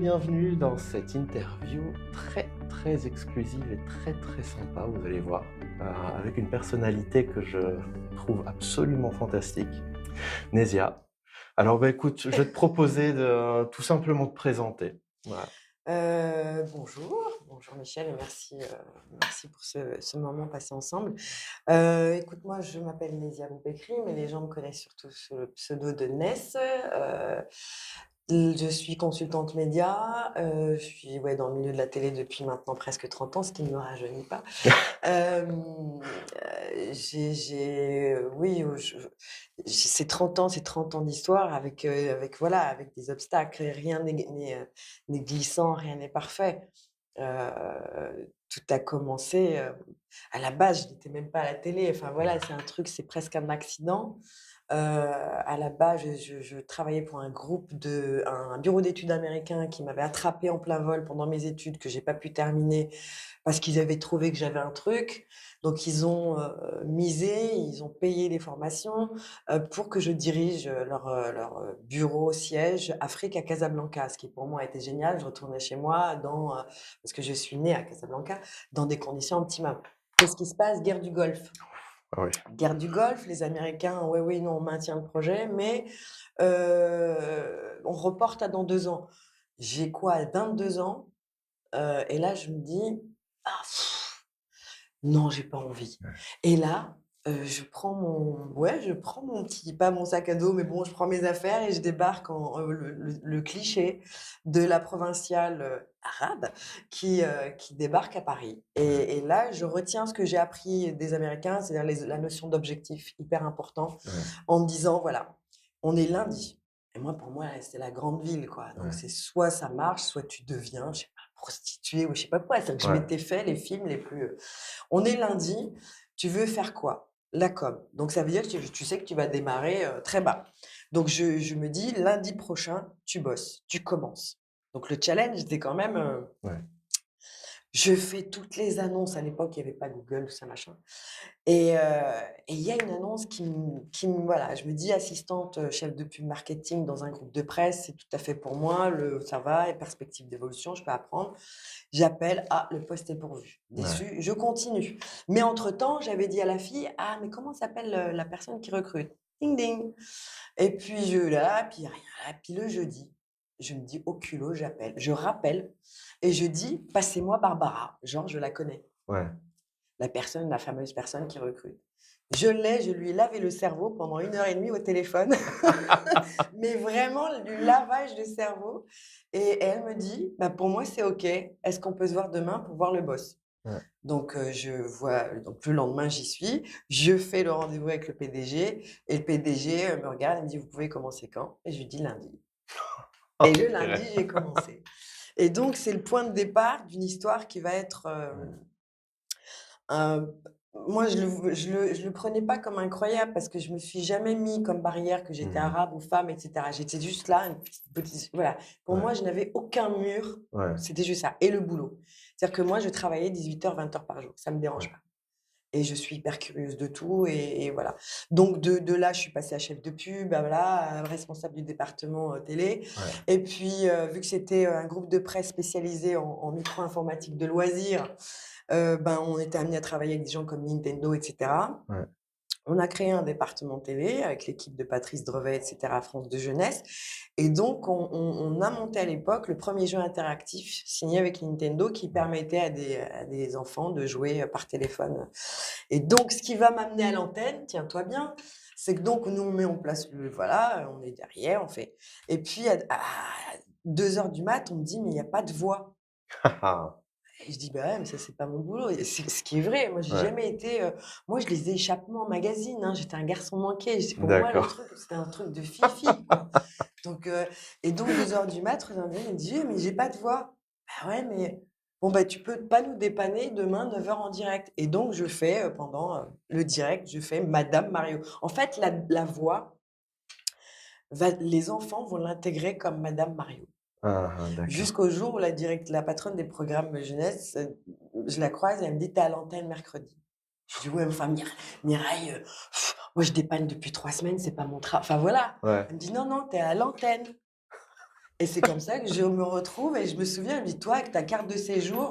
bienvenue dans cette interview très exclusive et très sympa, vous allez voir, avec une personnalité que je trouve absolument fantastique, Nézia. Alors, écoute, je vais te proposer de tout simplement te présenter. Voilà. Bonjour Michel et merci pour ce moment passé ensemble. Écoute, moi je m'appelle Nézia Boubekri, mais les gens me connaissent surtout sous le pseudo de Ness. Je suis consultante média, je suis, ouais, dans le milieu de la télé depuis maintenant presque 30 ans, ce qui ne me rajeunit pas. Hem, oui, c'est 30 ans, c'est 30 ans d'histoire avec voilà, avec des obstacles. Rien n'est glissant, rien n'est parfait. Tout a commencé, à la base, je n'étais même pas à la télé. Enfin voilà, c'est un truc, c'est presque un accident. À la base, je travaillais pour un bureau d'études américain qui m'avait attrapée en plein vol pendant mes études, que j'ai pas pu terminer parce qu'ils avaient trouvé que j'avais un truc. Donc ils ont, misé, ils ont payé les formations, pour que je dirige, leur bureau siège Afrique à Casablanca. Ce qui pour moi était génial. Je retournais chez moi parce que je suis née à Casablanca, dans des conditions optimales. Qu'est-ce qui se passe? Guerre du Golfe. Ah oui. Guerre du Golfe, les Américains: «Oui, oui, non, on maintient le projet, mais on reporte à dans 2 ans». J'ai quoi? 22 ans, et là je me dis: «Ah non, j'ai pas envie». Ouais. Et là, je prends mon petit, pas mon sac à dos, mais bon, je prends mes affaires et je débarque le cliché de la provinciale, arabe qui débarque à Paris. Ouais. Et là, je retiens ce que j'ai appris des Américains, c'est-à-dire la notion d'objectif, hyper important, Ouais. en me disant: «Voilà, on est lundi». Et moi, pour moi, c'est la grande ville, quoi. Donc Ouais. c'est soit ça marche, soit tu deviens, je sais pas, prostituée ou je sais pas quoi. C'est que je Ouais. m'étais fait les films les plus, on est lundi, tu veux faire quoi? La com. Donc ça veut dire que tu sais que tu vas démarrer, très bas. Donc je me dis: «Lundi prochain, tu bosses, tu commences». Donc le challenge, c'était quand même, Ouais. je fais toutes les annonces. À l'époque, il y avait pas Google, tout ça machin. Et il y a une annonce voilà, je me dis: «Assistante, chef de pub marketing dans un groupe de presse, c'est tout à fait pour moi, ça va et perspective d'évolution, je peux apprendre». J'appelle: «Ah, le poste est pourvu». Ouais. Déçue, je continue. Mais entre-temps, j'avais dit à la fille: «Ah, mais comment s'appelle, la personne qui recrute?» Ding ding. Et puis puis rien, puis le jeudi, je me dis au culot, j'appelle. Je rappelle et je dis: «Passez-moi Barbara». Genre, je la connais, Ouais. la fameuse personne qui recrute. Je lui ai lavé le cerveau pendant 1 heure et demie au téléphone, mais vraiment du lavage de cerveau. Et elle me dit: «Bah, pour moi, c'est OK. Est-ce qu'on peut se voir demain pour voir le boss?» Ouais. Donc le lendemain, j'y suis. Je fais le rendez-vous avec le PDG et le PDG, me regarde et me dit: «Vous pouvez commencer quand?» Et je lui dis: «Lundi». Et le lundi, OK. j'ai commencé. Et donc c'est le point de départ d'une histoire qui va être, Ouais. Heu, moi je le prenais pas comme incroyable parce que je me suis jamais mis comme barrière que j'étais Mmh. arabe ou femme et cetera. J'étais juste là, une petite voilà. Pour Ouais. moi, je n'avais aucun mur, Ouais. c'était juste ça et le boulot. C'est-à-dire que moi, je travaillais 18 heures 20 heures par jour, ça me dérange Ouais. pas et je suis hyper curieuse de tout et voilà. Donc de là, je suis passée à chef de pub, bah, voilà, responsable du département, télé Ouais. et puis, vu que c'était, un groupe de presse spécialisé en micro-informatique de loisirs, ben, on était amené à travailler avec des gens comme Nintendo et cetera. Ouais. On a créé un département télé avec l'équipe de Patrice Drevet et cetera, France de Jeunesse. Et donc on a monté à l'époque le premier jeu interactif signé avec Nintendo qui Ouais. permettait à des enfants de jouer, par téléphone. Et donc ce qui va m'amener à l'antenne, tiens-toi bien, c'est que donc nous on met en place voilà, on est derrière, on fait et puis à 2 heures du mat, on me dit: «Mais il y a pas de voix». Et je dis: «Bah ouais, mais ça, c'est pas mon boulot» et c'est ce qui est vrai. Moi, j'ai Ouais. jamais été, moi, je lisais Échappement magazine, hein, j'étais un garçon manqué. C'est pour moi, le D'accord. truc, c'était un truc de fifi, quoi. Donc et donc 2 heures du mat, il me dit: «Oui, mais j'ai pas de voix». «Bah ouais, mais bon, bah, tu peux pas nous dépanner demain 9 heures en direct?» Et donc je fais, pendant, le direct, je fais Madame Mario. En fait, la voix les enfants vont l'intégrer comme Madame Mario. Ah ah, d'accord. Jusqu'au jour où la patronne des programmes jeunesse, je la croise et elle me dit: «Tu es à l'antenne mercredi». Je dis: «Ouais, enfin Mireille, moi je dépanne depuis 3 semaines, c'est pas mon enfin voilà». Ouais. Elle me dit: «Non, non, tu es à l'antenne». Et c'est comme ça que je me retrouve et je me souviens, elle me dit: «Toi, avec ta carte de séjour,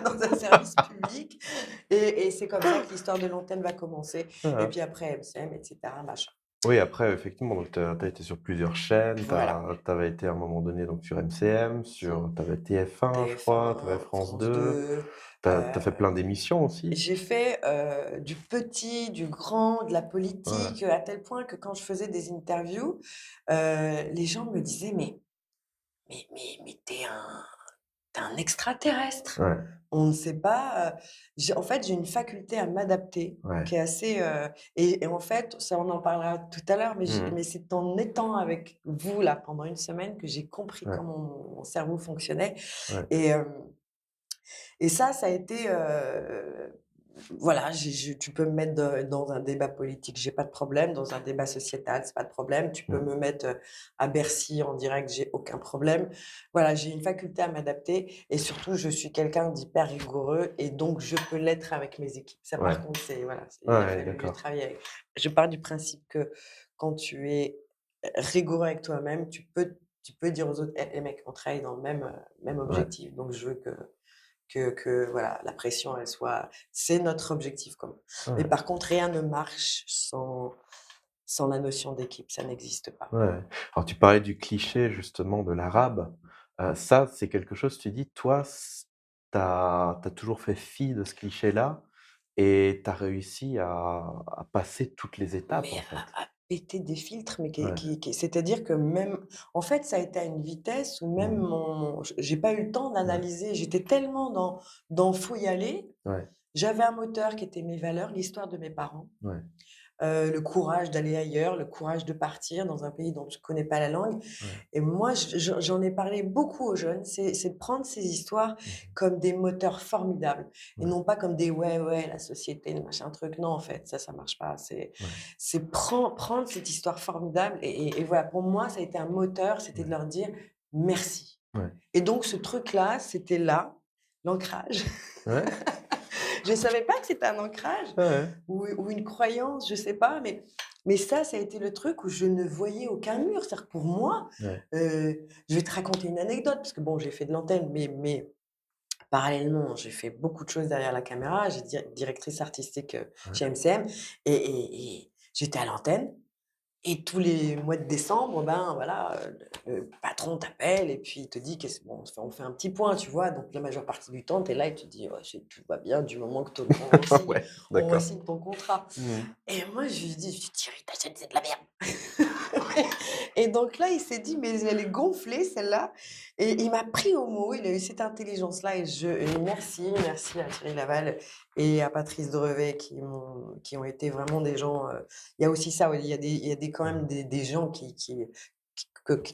dans un service public» et c'est comme ça que l'histoire de l'antenne va commencer et Ouais. puis après MCM et cetera, machin. Oui, après, effectivement, donc tu as été sur plusieurs chaînes, tu Voilà, avais été à un moment donné donc sur MCM, sur sur tu avais TF1, je crois, tu avais TF1, France France 2, 2, tu as fait heu, plein d'émissions aussi? j'ai fait, du petit, du grand, de la Ouais, politique, à tel point que quand je faisais des interviews, les gens me disaient: «Mais tu un extraterrestre. ouais, On ne sait pas, j'ai en fait, j'ai une faculté à m'adapter ouais. qui est assez, et en fait, ça on en parlera tout à l'heure, Mmh. mais c'est en étant avec vous là pendant une semaine que j'ai compris Ouais, comment mon cerveau fonctionnait ouais. et ça a été, voilà, tu peux me mettre dans un débat politique, j'ai pas de problème, dans un débat sociétal, c'est pas de problème. Tu peux Mmh. me mettre, à Bercy en direct, j'ai aucun problème. Voilà, j'ai une faculté à m'adapter et surtout je suis quelqu'un d'hyper rigoureux et donc je peux l'être avec mes équipes. Ça Ouais, par contre, c'est voilà, il a ouais, fallu que je d'accord. travaille avec je pars du principe que quand tu es, rigoureux avec toi-même, tu peux dire aux autres: «Eh les mecs, on travaille dans le même, même Ouais, objectif, donc je veux que voilà, la pression, elle soit c'est notre objectif commun. Mais ouais, par contre, rien ne marche sans la notion d'équipe, ça n'existe pas. ouais. Alors tu parlais du cliché justement de l'arabe, ça, c'est quelque chose, tu dis, toi, tu as toujours fait fi de ce cliché-là et tu as réussi à passer toutes les étapes, Mais en fait? à péter des filtres, mais Ouais. c'est-à-dire que même en fait, ça a été à une vitesse où même Mmh. j'ai pas eu le temps Ouais, d'analyser. J'étais tellement dans «faut y aller». ouais, J'avais un moteur qui était mes valeurs, l'histoire de mes parents. ouais, Le courage d'aller ailleurs, le courage de partir dans un pays dont tu connais pas la langue ouais. et moi j'en ai parlé beaucoup aux jeunes, c'est de prendre ces histoires Mmh. comme des moteurs formidables et Ouais, non pas comme des: «Ouais, ouais, la société, le machin truc». Non, en fait, ça marche pas. ouais, C'est prendre cette histoire formidable et voilà, pour moi, ça a été un moteur, c'était de ouais, leur dire: «Merci» ouais. et donc ce truc-là, c'était là, l'ancrage. Ouais, Je savais pas que c'était un ancrage ouais, ouais, ou une croyance, je sais pas, mais ça a été le truc où je ne voyais aucun mur. C'est-à-dire que pour moi, ouais, je vais te raconter une anecdote parce que bon, j'ai fait de l'antenne, mais parallèlement, j'ai fait beaucoup de choses derrière la caméra. J'ai directrice artistique, chez ouais, MCM et j'étais à l'antenne et tous les mois de décembre, ben, voilà, le patron t'appelle et puis il te dit qu'est-ce bon, on fait un petit point, tu vois? Donc la majeure partie du temps, tu es là et tu te dis: «Ouais, c'est tout va bien du moment que ouais, on d'accord. re-signe ton contrat». Mmh. Et moi, je lui dis: «Thierry, ta chaîne, c'est de la merde». Et donc là, il s'est dit: «Mais elle est gonflée celle-là» et il m'a pris au mot, il a eu cette intelligence-là et merci à Thierry Laval et à Patrice Drevet qui ont été vraiment des gens, il y a aussi ça, oui, il y a des quand même Mmh. des gens qui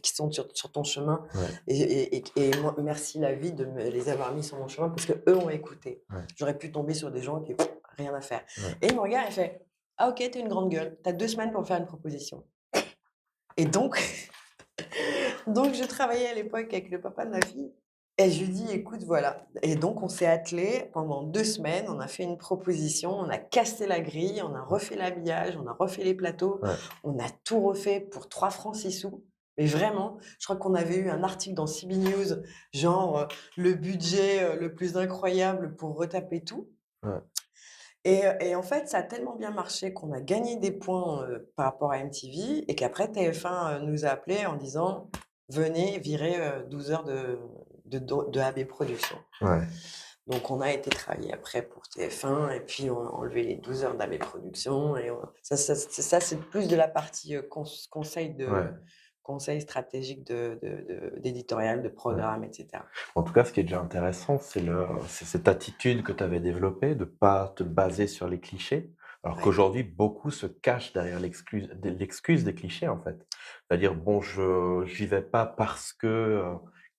sont sur ton chemin Ouais, et moi merci la vie de me les avoir mis sur mon chemin parce qu'eux ont écouté. ouais, J'aurais pu tomber sur des gens qui rien à faire ouais. et il me regarde et fait: «Ah OK, tu une grande gueule, tu as 2 semaines pour me faire une proposition» et donc donc je travaillais à l'époque avec le papa de ma fille et je lui dis: «Écoute, voilà» et donc on s'est attelés pendant 2 semaines, on a fait une proposition, on a cassé la grille, on a refait l'habillage, on a refait les plateaux, Ouais, on a tout refait pour 3 francs 6 sous. Mais vraiment, je crois qu'on avait eu un article dans CB News, genre, le budget, le plus incroyable pour retaper tout ouais, et en fait, ça a tellement bien marché qu'on a gagné des points, par rapport à MTV et qu'après TF1, nous a appelés en disant: «Venez virer, 12 heures de AB Productions». ouais, Donc on a été travailler après pour TF1 et puis on a enlevé les 12 heures d'AB Productions et on ça, c'est plus de la partie, ouais, conseil stratégique d'éditorial, de ouais. programme et cetera. En tout cas, ce qui est déjà intéressant, c'est cette attitude que tu avais développée de pas te baser sur les clichés, alors Ouais. qu'aujourd'hui, beaucoup se cachent derrière l'excuse des clichés, en fait. C'est-à-dire: «Bon, je j'y vais pas parce que,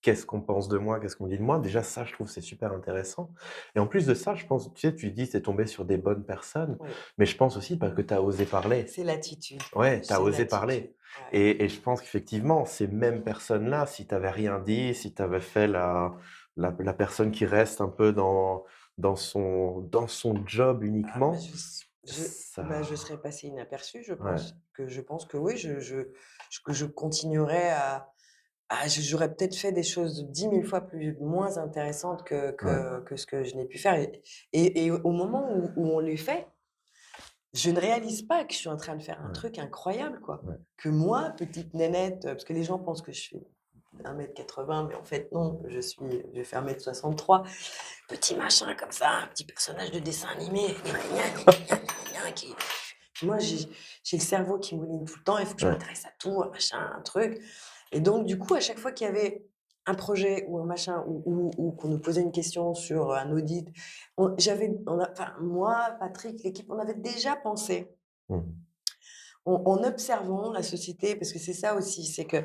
qu'est-ce qu'on pense de moi? Qu'est-ce qu'on dit de moi?» Déjà ça, je trouve, c'est super intéressant et en plus de ça, je pense, tu sais, tu dis: «Tu es tombé sur des bonnes personnes», Oui, mais je pense aussi parce que tu as osé parler. c'est l'attitude. Ouais, tu as C'est osé l'attitude. parler Ouais. et je pense qu'effectivement, ces mêmes personnes-là, si tu avais rien dit, si tu avais fait la personne qui reste un peu dans son job Ah bah, uniquement, je ça serais passée inaperçue, je ouais, pense. Que je pense que oui, je continuerai Ah, j'aurais peut-être fait des choses 10 000 fois moins intéressantes que Ouais, ce que je n'ai pu faire et au moment où on les fait, je ne réalise pas que je suis en train de faire un ouais, truc incroyable, quoi. ouais, Que moi, petite nénette, parce que les gens pensent que je fais 1 m 80, mais en fait non, je fais 1 m 63. Petit machin comme ça, un petit personnage de dessin animé, gna gna gna gna gna gna qui moi j'ai le cerveau qui mouline tout le temps, il faut que je ouais. m'intéresse à tout, un machin, un truc et donc du coup, à chaque fois qu'il y avait un projet ou un machin ou qu'on nous posait une question sur un audit, enfin moi, Patrick, l'équipe, on avait déjà pensé Mmh. en observant la société, parce que c'est ça aussi, c'est que,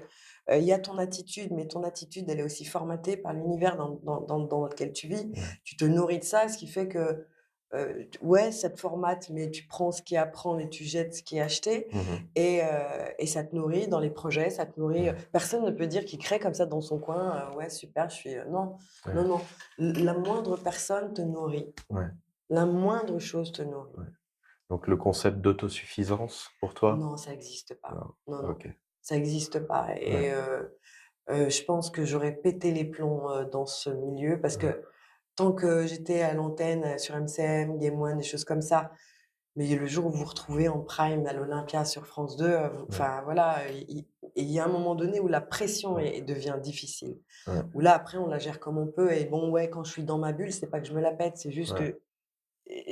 il y a ton attitude, mais ton attitude, elle est aussi formatée par l'univers dans lequel tu vis. Ouais. Tu te nourris de ça, ce qui fait que, t ouais, ça te formate, mais tu prends ce qu'il y a à prendre et tu jettes ce qui est acheté Mmh. et ça te nourrit dans les projets, ça te nourrit, Ouais, personne ne peut dire qu'il crée comme ça dans son coin, «Ouais, super, je suis», non, non, ouais, non. La moindre personne te nourrit, ouais, la moindre chose te nourrit. ouais. Donc le concept d'autosuffisance pour toi? Non, ça existe pas. Non. Non, non, OK. ça existe pas Ouais, je pense que j'aurais pété les plombs, dans ce milieu parce ouais, que tant que j'étais à l'antenne, sur MCM, Game One, des choses comme ça, mais le jour où vous vous retrouvez en prime à l'Olympia sur France 2, vous ouais, enfin voilà, il y a un moment donné où la pression ouais, devient difficile. ouais, Où là, après, on la gère comme on peut et bon, ouais, quand je suis dans ma bulle, c'est pas que je me la pète, c'est juste ouais. que,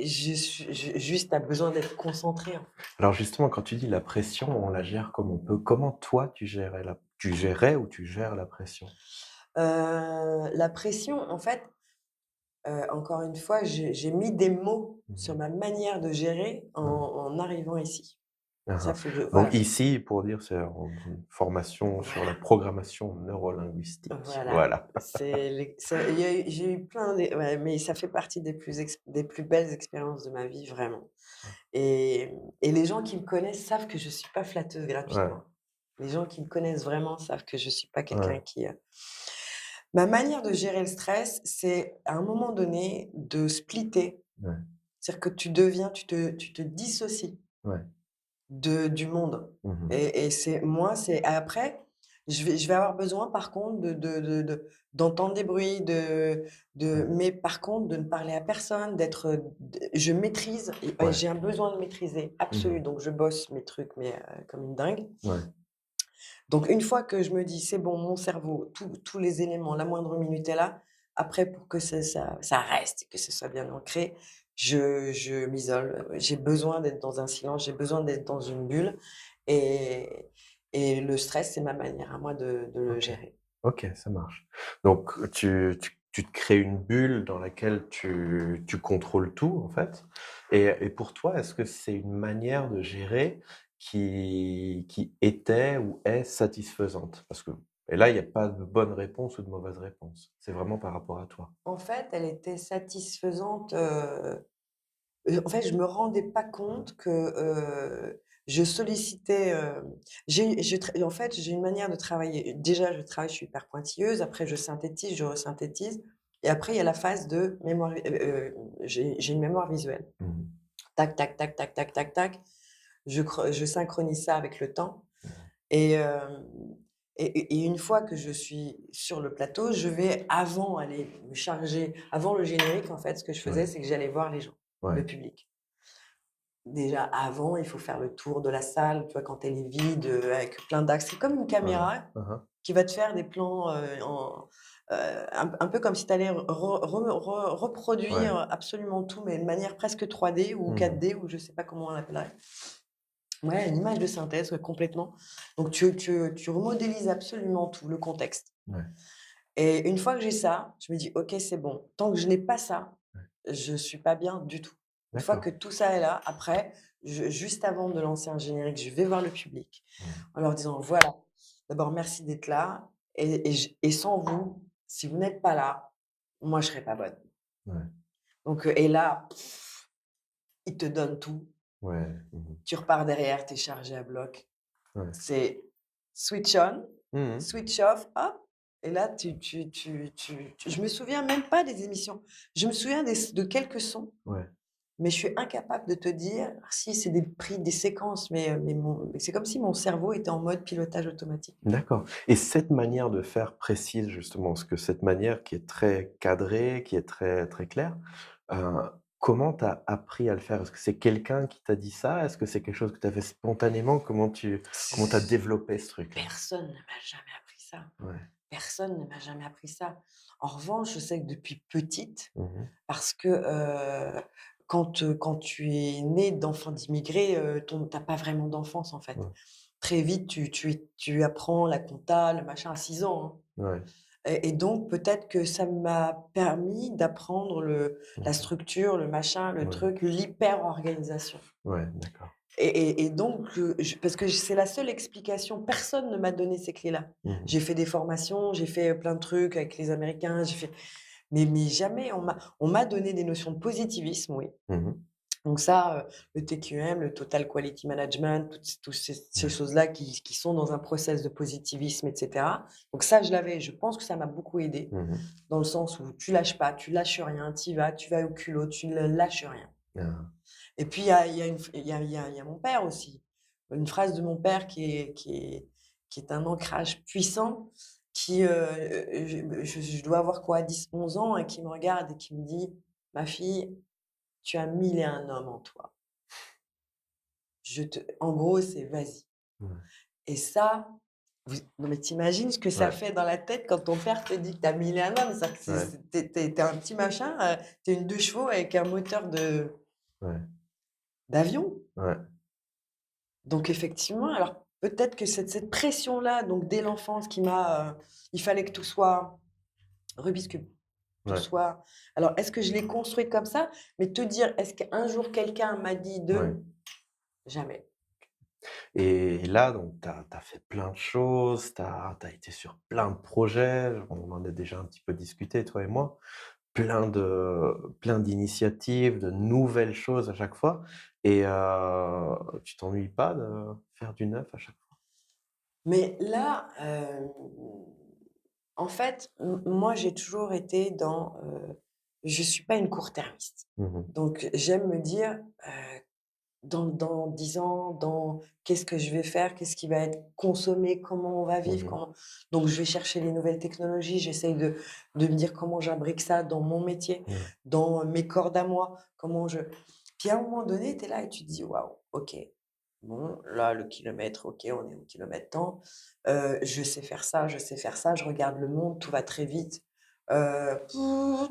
juste, tu besoin d'être concentré, en fait. Alors justement, quand tu dis la pression, on la gère comme on peut. Comment toi tu gérais ou tu gères la pression? La pression, en fait, encore une fois, j'ai mis des mots sur Mmh. ma manière de gérer Ouais. en arrivant ici. Hein, Ça, hein. faut que je Donc voilà, ici, pour dire, c'est une formation sur la voilà, programmation neurolinguistique. voilà. Voilà. C'est les ça il y a eu j'ai eu plein de ouais, mais ça fait partie des plus belles expériences de ma vie, vraiment et les gens qui me connaissent savent que je suis pas flatteuse Ouais, gratuitement. Les gens qui me connaissent vraiment savent que je suis pas quelqu'un ouais, qui, ma manière de gérer le stress, c'est à un moment donné de splitter. ouais, C'est-à-dire que tu te dissocies ouais. du monde Mmh. et c'est après, je vais avoir besoin par contre d'entendre des bruits, Ouais. mais par contre de ne parler à personne, je maîtrise et Ouais. j'ai un besoin de maîtriser absolu, Mmh. donc je bosse mes trucs, mais comme une dingue. Ouais, Donc une fois que je me dis: «C'est bon, mon cerveau, tous les éléments, la moindre minute est là», après pour que ça reste, que ce soit bien ancré, je m'isole. J'ai besoin d'être dans un silence, j'ai besoin d'être dans une bulle et le stress, c'est ma manière à moi de le OK. gérer. OK, ça marche. Donc tu te crées une bulle dans laquelle tu contrôles tout, en fait et pour toi, est-ce que c'est une manière de gérer qui était ou est satisfaisante? Parce que et là, il y a pas de bonne réponse ou de mauvaise réponse. C'est vraiment par rapport à toi. En fait, elle était satisfaisante, en fait, je me rendais pas compte que, je sollicitais, en fait, j'ai une manière de travailler. Déjà, je suis hyper pointilleuse, après je synthétise, je resynthétise et après il y a la phase de mémoire, j'ai une mémoire visuelle. Mmh. Tac, tac, tac, tac, tac, tac, tac. Je synchronise ça avec le temps Mmh. et hem et une fois que je suis sur le plateau, je vais avant aller me charger avant le générique, en fait, ce que je faisais, Ouais, c'est que j'allais voir les gens, le ouais. public. Déjà avant, il faut faire le tour de la salle, tu vois? Quand elle est vide, avec plein d'axes. C'est comme une Ouais. caméra Hein, hein. qui va te faire des plans, un peu comme si tu allais Ouais. reproduire absolument tout, mais de manière presque 3D ou Mmh. 4D ou je sais pas comment on l'appellerait. Ouais, une image de synthèse, ouais, complètement. Donc tu remodélises absolument tout, le contexte Ouais. et une fois que j'ai ça, je me dis: «OK, c'est bon. Tant que je n'ai pas ça, Ouais. je suis pas bien du tout». Une fois que D'accord. tout ça est là, après, juste avant de lancer un générique, je vais voir le public Mmh. en leur disant: «Voilà, d'abord merci d'être là et sans vous, si vous n'êtes pas là, moi je serais pas bonne». Ouais. Donc et là, ils te donnent tout. Ouais. Mmh. Tu repars derrière, tu es chargé à bloc. Ouais. C'est switch on, Mmh. switch off, hop et là je me souviens même pas des émissions. Je me souviens de quelques sons, Ouais. mais je suis incapable de te dire si c'est des séquences, mais c'est comme si mon cerveau était en mode pilotage automatique. D'accord, et cette manière de faire précise justement, parce que cette manière qui est très cadrée, qui est très très claire, heu, comment tu as appris à le faire? Est-ce que c'est quelqu'un qui t'a dit ça? Est-ce que c'est quelque chose que tu as fait spontanément? Comment tu as développé ce truc-là? Personne ne m'a jamais appris ça. Ouais. Personne ne m'a jamais appris ça. En revanche, je sais que depuis petite, Mmh mh. parce que, quand tu es né d'enfant d'immigrés, tu as pas vraiment d'enfance, en fait. Ouais. Très vite, tu apprends la compta, le machin à 6 ans, hein. Ouais. Et donc peut-être que ça m'a permis d'apprendre la Mmh. structure, le machin, le Ouais. truc, l'hyper-organisation. Ouais, d'accord. Et donc parce que c'est la seule explication, personne ne m'a donné ces clés-là. Mmh mh. J'ai fait des formations, j'ai fait plein de trucs avec les Américains, mais jamais on m'a donné des notions de positivisme, oui. Mmh mh. Donc ça, le TQM, le Total Quality Management, toutes ces Ouais. choses-là qui sont dans un process de positivisme et cetera. Donc ça, je l'avais, je pense que ça m'a beaucoup aidée, Mmh mh. dans le sens où tu lâches pas, tu lâches rien, tu vas au culot, tu ne lâches rien. Ah. Et puis il y a une f il y a mon père aussi. Une phrase de mon père qui est un ancrage puissant qui, je dois avoir quoi, 10 11 ans et qui me regarde et qui me dit: «Ma fille, tu as 1001 hommes en toi. En gros, c'est vas-y». Ouais. Et ça, non mais tu ce que ça Ouais. fait dans la tête quand ton père te dit que tu as 1001 hommes, c'est-à-dire que Ouais. tu es un petit machin, tu es une 2 chevaux avec un moteur Ouais. d'avion. Ouais. Donc effectivement, alors peut-être que cette pression-là, donc dès l'enfance il fallait que tout soit Rubik's cube, tout Ouais. soit alors est-ce que je l'ai construit comme ça? Mais te dire, est-ce qu'un jour quelqu'un m'a dit Ouais. de jamais. Et là, donc, tu as fait plein de choses, tu as été sur plein de projets, on en a déjà un petit peu discuté, toi et moi. Plein d'initiatives, de nouvelles choses à chaque fois, et tu t'ennuies pas de faire du neuf à chaque fois? Mais là, en fait, moi j'ai toujours été je suis pas une court-termiste. Mmh mh. Donc j'aime me dire, dans 10 ans, qu'est-ce que je vais faire? Qu'est-ce qui va être consommé? Comment on va Mmh vivre? mh. Donc je vais chercher les nouvelles technologies, j'essaye de me dire comment j'imbrique ça dans mon métier, Ouais. dans mes cordes à moi, puis à un moment donné, tu es là et tu te dis: «Waouh, OK, bon, là, le kilomètre, OK, on est au kilomètre tant, je sais faire ça, je sais faire ça, je regarde le monde, tout va très vite».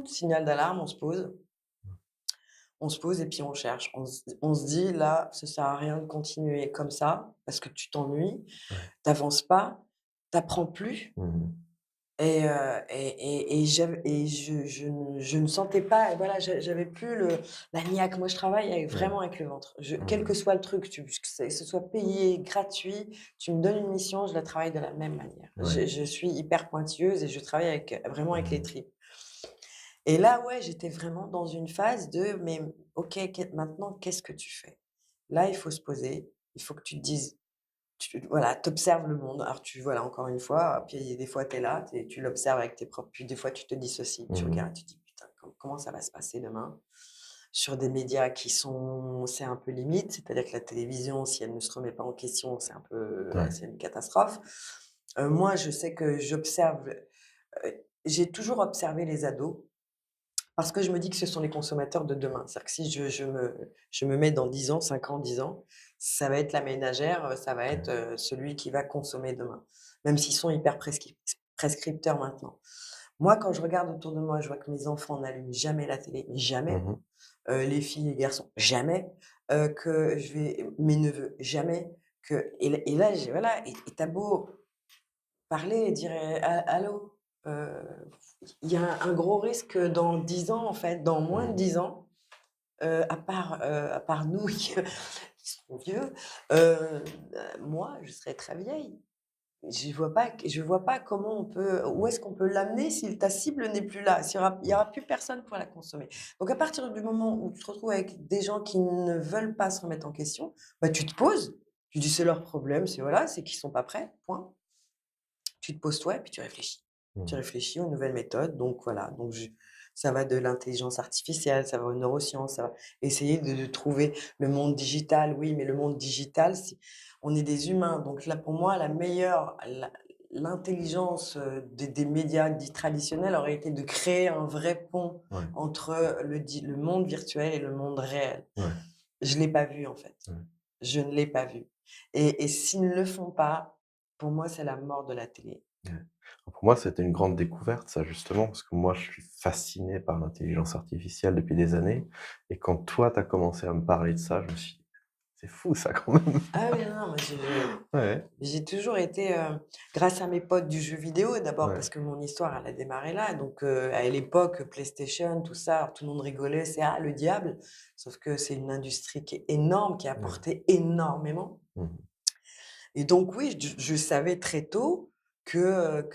Signal d'alarme, on se pose et puis on cherche. On se dit: «Là, ça sert à rien de continuer comme ça parce que tu t'ennuies, Ouais. tu avances pas, tu apprends plus». Mmh mh. Je ne sentais pas, et voilà, j'avais plus la niaque. Moi, je travaille Ouais. vraiment avec le ventre. Quel Mmh. que soit le truc, que ce soit payé, gratuit, tu me donnes une mission, je la travaille de la même manière. Ouais. Je suis hyper pointilleuse et je travaille vraiment avec les Mmh. tripes. Et là, ouais, j'étais vraiment dans une phase mais OK, maintenant, qu'est-ce que tu fais? Là, il faut se poser, il faut que tu te dises, voilà, tu observes le monde. Alors voilà, encore une fois, puis des fois tu es là, tu l'observes avec tes propres, puis des fois tu te dissocies, tu Mmh mh. regardes, tu te dis: «Putain, comment ça va se passer demain?» Sur des médias c'est un peu limite, c'est-à-dire que la télévision, si elle ne se remet pas en question, Ouais. c'est une catastrophe. Moi, je sais que j'ai toujours observé les ados parce que je me dis que ce sont les consommateurs de demain. C'est-à-dire que si je me mets dans 10 ans, 5 ans, 10 ans, ça va être la ménagère, ça va Ouais. être, celui qui va consommer demain, même s'ils sont hyper prescripteurs maintenant. Moi, quand je regarde autour de moi, je vois que mes enfants n'allument jamais la télé, mais jamais, Mmh mh. les filles, les garçons, jamais, que mes neveux, jamais, et là, voilà, et tu beau parler et dire: allô, il y a un gros risque dans 10 ans, en fait, dans moins de Mmh. 10 ans, à part nous qui serons vieux, moi, je serai très vieille. Je vois pas comment où Mmh. est-ce qu'on peut l'amener si ta cible n'est plus là? Il y aura plus personne pour la consommer. Donc à partir du moment où tu te retrouves avec des gens qui ne veulent pas se remettre en question, bah, tu te poses, tu dis: «C'est leur problème, c'est qu'ils sont pas prêts, point». Tu te poses toi et puis tu réfléchis. Tu Mmh. réfléchis aux nouvelles méthodes, donc voilà, ça va de l'intelligence artificielle, ça va aux neurosciences, ça va essayer de trouver le monde digital. Oui, mais le monde digital, si on est des humains, donc là, pour moi, l'intelligence, des médias dits traditionnels aurait été de créer un vrai pont Ouais, entre le monde virtuel et le monde réel. ouais, Je ne l'ai pas vu, en fait. ouais. Je ne l'ai pas vu et s'ils ne le font pas, pour moi, c'est la mort de la télé. Ouais. Pour moi, c'était une grande découverte, ça, justement, parce que moi, je suis fasciné par l'intelligence artificielle depuis des années. Et quand toi, tu as commencé à me parler de ça, je me suis dit, c'est fou, ça, quand même. Ah oui, non, moi, Ouais, j'ai toujours été, grâce à mes potes du jeu vidéo, d'abord ouais, parce que mon histoire, elle a démarré là, donc à l'époque, PlayStation, tout ça, tout le monde rigolait, c'est: «Ah, le diable!» sauf que c'est une industrie qui est énorme, qui a ouais. apporté énormément Mmh. et donc oui, je savais très tôt que